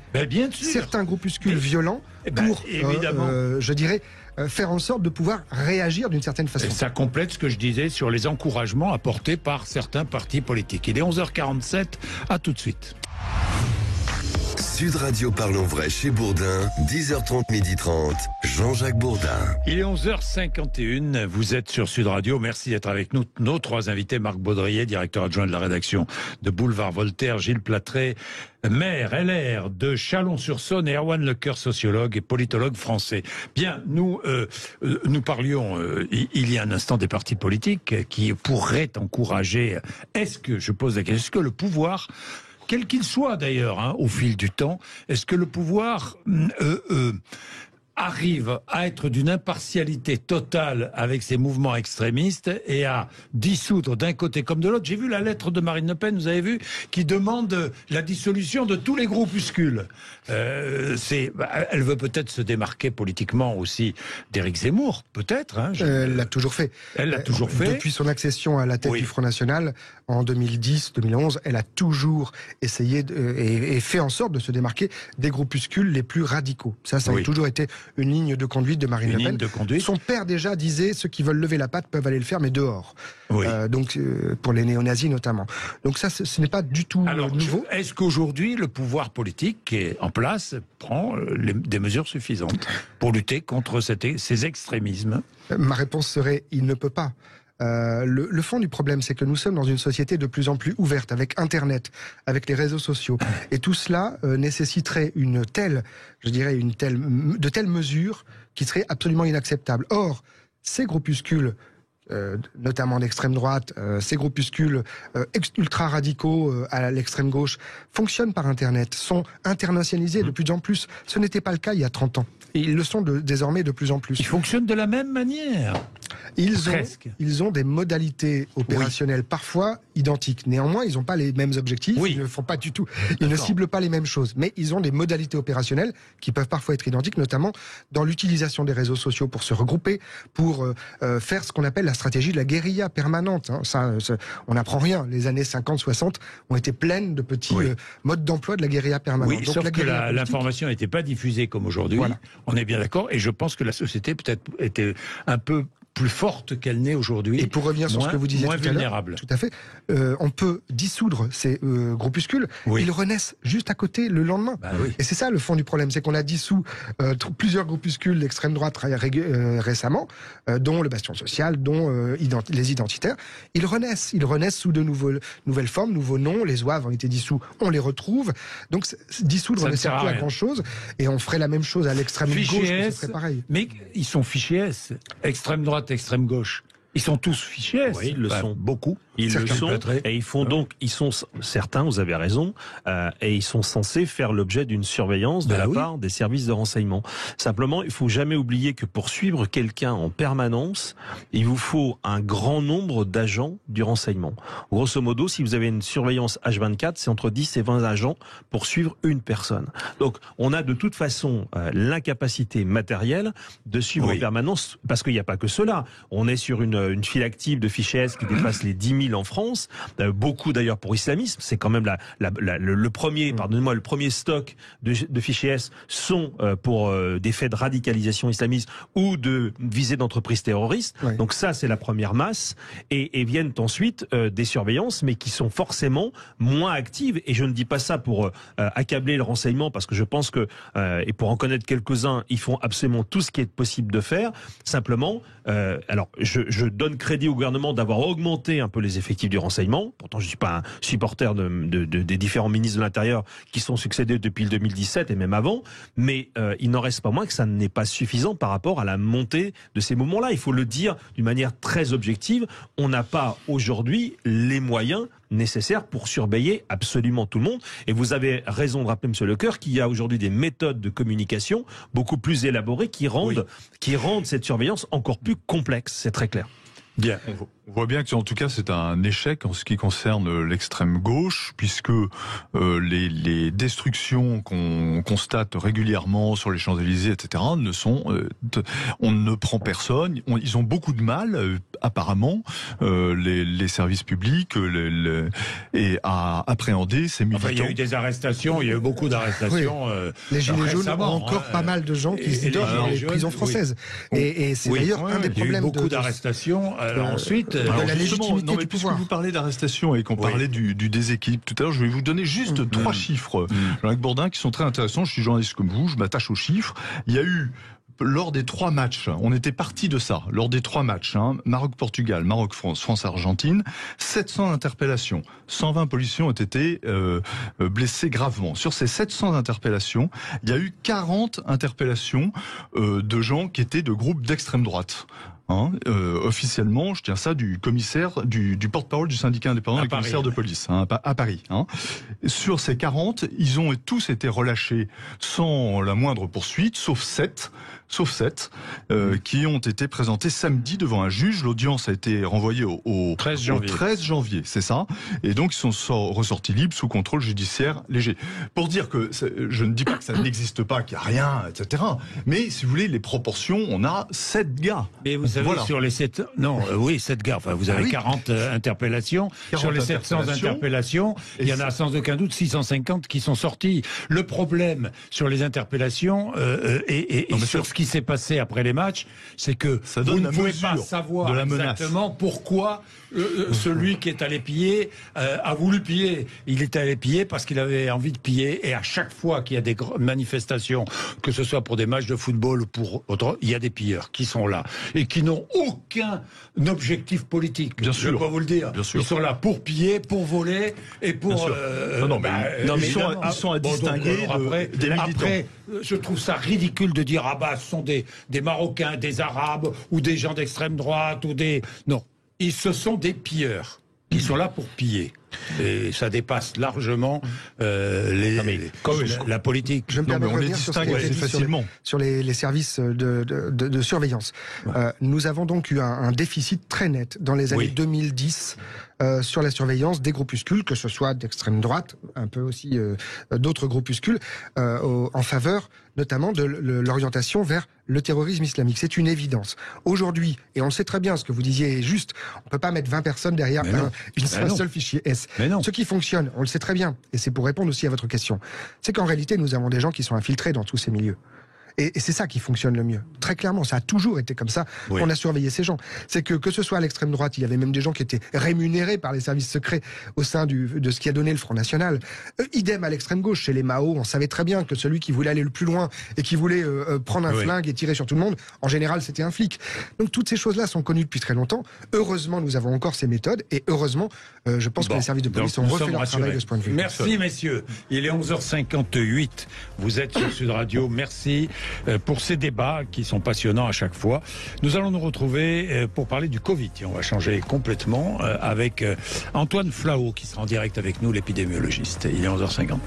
[SPEAKER 3] certains groupuscules violents pour, je dirais, faire en sorte de pouvoir réagir d'une certaine façon.
[SPEAKER 2] Et ça complète ce que je disais sur les encouragements apportés par certains partis politiques. Il est 11h47, à tout de suite.
[SPEAKER 1] Sud Radio Parlons Vrai chez Bourdin, 10h30, 12h30, Jean-Jacques Bourdin.
[SPEAKER 2] Il est 11h51, vous êtes sur Sud Radio, merci d'être avec nous. Nos trois invités, Marc Baudrier, directeur adjoint de la rédaction de Boulevard Voltaire, Gilles Platré, maire LR de Chalon-sur-Saône, et Erwan Lecoeur, sociologue et politologue français. Bien, nous parlions il y a un instant des partis politiques qui pourraient encourager, je pose la question, est-ce que le pouvoir, quel qu'il soit d'ailleurs, au fil du temps, est-ce que le pouvoir arrive à être d'une impartialité totale avec ces mouvements extrémistes et à dissoudre d'un côté comme de l'autre? J'ai vu la lettre de Marine Le Pen, vous avez vu, qui demande la dissolution de tous les groupuscules. Elle veut peut-être se démarquer politiquement aussi d'Éric Zemmour, peut-être.
[SPEAKER 3] Elle l'a toujours fait.
[SPEAKER 2] Elle l'a toujours fait.
[SPEAKER 3] Depuis son accession à la tête du Front National, en 2010-2011, elle a toujours essayé et fait en sorte de se démarquer des groupuscules les plus radicaux. Ça a toujours été une ligne de conduite de Marine Le Pen.
[SPEAKER 2] De conduite.
[SPEAKER 3] Son père déjà disait ceux qui veulent lever la patte peuvent aller le faire, mais dehors.
[SPEAKER 2] Oui.
[SPEAKER 3] Donc pour les néo-nazis notamment. Donc ça, ce n'est pas du tout nouveau.
[SPEAKER 2] Est-ce qu'aujourd'hui le pouvoir politique qui est en place prend des mesures suffisantes pour lutter contre ces extrémismes?
[SPEAKER 3] Ma réponse serait il ne peut pas. Le fond du problème, c'est que nous sommes dans une société de plus en plus ouverte, avec Internet, avec les réseaux sociaux. Et tout cela nécessiterait de telles mesures qui seraient absolument inacceptables. Or, ces groupuscules, notamment d'extrême droite, ces groupuscules ultra-radicaux à l'extrême gauche, fonctionnent par Internet, sont internationalisés de plus en plus. Ce n'était pas le cas il y a 30 ans. Et ils le sont désormais de plus en plus.
[SPEAKER 2] Ils fonctionnent de la même manière.
[SPEAKER 3] Ils ont des modalités opérationnelles parfois identiques. Néanmoins, ils n'ont pas les mêmes objectifs. Ils ne font pas du tout. Ils ne ciblent pas les mêmes choses. Mais ils ont des modalités opérationnelles qui peuvent parfois être identiques, notamment dans l'utilisation des réseaux sociaux pour se regrouper, pour faire ce qu'on appelle la stratégie de la guérilla permanente. On n'apprend rien. Les années 50-60 ont été pleines de petits modes d'emploi de la guérilla permanente.
[SPEAKER 2] Oui, donc, sauf que l'information n'était pas diffusée comme aujourd'hui. Voilà. On est bien d'accord. Et je pense que la société peut-être était un peu plus forte qu'elle n'est aujourd'hui.
[SPEAKER 3] Et pour revenir sur ce que vous disiez tout à l'heure, tout à fait, on peut dissoudre ces groupuscules, ils renaissent juste à côté le lendemain. Et c'est ça le fond du problème, c'est qu'on a dissous plusieurs groupuscules d'extrême droite récemment, dont le Bastion Social, dont les identitaires. Ils renaissent sous de nouvelles formes, nouveaux noms. Les Zouaves ont été dissous, on les retrouve. Donc dissoudre ne sert plus à grand chose. Et on ferait la même chose à l'extrême gauche, ce serait pareil.
[SPEAKER 2] Mais ils sont fichés S, extrême droite, extrême gauche. Ils sont tous fichés.
[SPEAKER 5] Oui, ils le sont.
[SPEAKER 2] Beaucoup.
[SPEAKER 5] Ils le sont. Et ils font donc, certains, vous avez raison, et ils sont censés faire l'objet d'une surveillance de la part des services de renseignement. Simplement, il faut jamais oublier que pour suivre quelqu'un en permanence, il vous faut un grand nombre d'agents du renseignement. Grosso modo, si vous avez une surveillance H24, c'est entre 10 et 20 agents pour suivre une personne. Donc, on a de toute façon l'incapacité matérielle de suivre en permanence, parce qu'il n'y a pas que cela. On est sur une file active de fichiers S qui dépasse les 10 000 en France, beaucoup d'ailleurs pour islamisme, c'est quand même le premier stock de fichiers S sont pour des faits de radicalisation islamiste ou de visée d'entreprises terroristes. Donc ça, c'est la première masse, et viennent ensuite des surveillances, mais qui sont forcément moins actives, et je ne dis pas ça pour accabler le renseignement, parce que je pense que, et pour en connaître quelques-uns, ils font absolument tout ce qui est possible de faire. Simplement, alors je donne crédit au gouvernement d'avoir augmenté un peu les effectifs du renseignement. Pourtant, je ne suis pas un supporter des différents ministres de l'Intérieur qui sont succédés depuis le 2017 et même avant, mais il n'en reste pas moins que ça n'est pas suffisant par rapport à la montée de ces mouvements-là. Il faut le dire d'une manière très objective, on n'a pas aujourd'hui les moyens nécessaires pour surveiller absolument tout le monde. Et vous avez raison de rappeler, monsieur Lecoeur, qu'il y a aujourd'hui des méthodes de communication beaucoup plus élaborées qui rendent cette surveillance encore plus complexe. C'est très clair.
[SPEAKER 6] Bien. On voit bien que, en tout cas, c'est un échec en ce qui concerne l'extrême gauche, puisque les destructions qu'on constate régulièrement sur les Champs-Élysées, etc., on ne prend personne. Ils ont beaucoup de mal, apparemment, les services publics, et à appréhender ces militants.
[SPEAKER 2] Enfin, il y a eu des arrestations, il y a eu beaucoup d'arrestations.
[SPEAKER 3] Les Gilets jaunes ont encore pas mal de gens qui se dorment dans les prisons françaises. Et c'est d'ailleurs un des problèmes.
[SPEAKER 2] Il y a eu beaucoup d'arrestations. Ensuite,
[SPEAKER 3] la légitimité du pouvoir.
[SPEAKER 6] Puisque vous parlez d'arrestation et qu'on parlait du déséquilibre tout à l'heure, je vais vous donner juste 3 chiffres, Jean-Luc Bourdin, qui sont très intéressants. Je suis journaliste comme vous, je m'attache aux chiffres. Il y a eu, lors des 3 matchs, on était parti de ça, lors des 3 matchs, Maroc-Portugal, Maroc-France, France-Argentine, 700 interpellations. 120 policiers ont été blessés gravement. Sur ces 700 interpellations, il y a eu 40 interpellations de gens qui étaient de groupes d'extrême droite. Officiellement, je tiens ça du commissaire, du porte-parole du syndicat indépendant des commissaires de police à Paris. Sur ces 40, ils ont tous été relâchés sans la moindre poursuite, sauf 7 qui ont été présentés samedi devant un juge. L'audience a été renvoyée au 13 janvier, c'est ça. Et donc ils sont ressortis libres sous contrôle judiciaire léger. Pour dire que je ne dis pas que ça n'existe pas, qu'il n'y a rien, etc. Mais si vous voulez, les proportions, on a 7 gars.
[SPEAKER 2] Mais vous savez, savez,
[SPEAKER 6] Voilà.
[SPEAKER 2] sur les 7... Non, oui, 7 gares. Enfin, vous avez 40 interpellations.
[SPEAKER 6] 40
[SPEAKER 2] sur les 700 interpellations, il y en a sans aucun doute 650 qui sont sortis. Le problème sur les interpellations et sur ce qui s'est passé après les matchs, c'est que
[SPEAKER 6] ça
[SPEAKER 2] vous
[SPEAKER 6] donne
[SPEAKER 2] ne
[SPEAKER 6] la
[SPEAKER 2] pouvez
[SPEAKER 6] mesure
[SPEAKER 2] pas savoir
[SPEAKER 6] de la menace.
[SPEAKER 2] exactement pourquoi celui qui est allé piller a voulu piller. Il est allé piller parce qu'il avait envie de piller, et à chaque fois qu'il y a des manifestations, que ce soit pour des matchs de football ou pour autre, il y a des pilleurs qui sont là et qui n'ont aucun objectif politique.
[SPEAKER 6] Bien sûr.
[SPEAKER 2] Je peux vous le dire.
[SPEAKER 6] Bien sûr.
[SPEAKER 2] Ils sont là pour piller, pour voler et pour.
[SPEAKER 6] Ils sont à distinguer des militants.
[SPEAKER 2] Après, je trouve ça ridicule de dire ce sont des Marocains, des Arabes ou des gens d'extrême droite ou des. Non, ce sont des pilleurs qui sont là pour piller. Et ça dépasse largement la politique.
[SPEAKER 3] Je me permets de revenir sur ce qui a été dit
[SPEAKER 6] facilement
[SPEAKER 3] sur les services de surveillance. Ouais. Nous avons donc eu un déficit très net dans les années 2010 sur la surveillance des groupuscules, que ce soit d'extrême droite, un peu aussi d'autres groupuscules, en faveur notamment de l'orientation vers le terrorisme islamique. C'est une évidence. Aujourd'hui, et on le sait très bien, ce que vous disiez est juste, on ne peut pas mettre 20 personnes derrière un seul fichier S. Ce qui fonctionne, on le sait très bien, et c'est pour répondre aussi à votre question, c'est qu'en réalité, nous avons des gens qui sont infiltrés dans tous ces milieux. Et c'est ça qui fonctionne le mieux. Très clairement, ça a toujours été comme ça qu'on a surveillé ces gens. C'est que ce soit à l'extrême droite, il y avait même des gens qui étaient rémunérés par les services secrets au sein de ce qui a donné le Front National. Idem à l'extrême gauche, chez les Mao, on savait très bien que celui qui voulait aller le plus loin et qui voulait prendre un flingue et tirer sur tout le monde, en général, c'était un flic. Donc toutes ces choses-là sont connues depuis très longtemps. Heureusement, nous avons encore ces méthodes, et heureusement, je pense que les services de police ont refait leur travail de ce point de vue.
[SPEAKER 2] Merci, messieurs. Il est 11h58. Vous êtes sur Sud Radio. Merci pour ces débats qui sont passionnants à chaque fois. Nous allons nous retrouver pour parler du Covid. Et on va changer complètement avec Antoine Flahault qui sera en direct avec nous, l'épidémiologiste. Il est 11h59.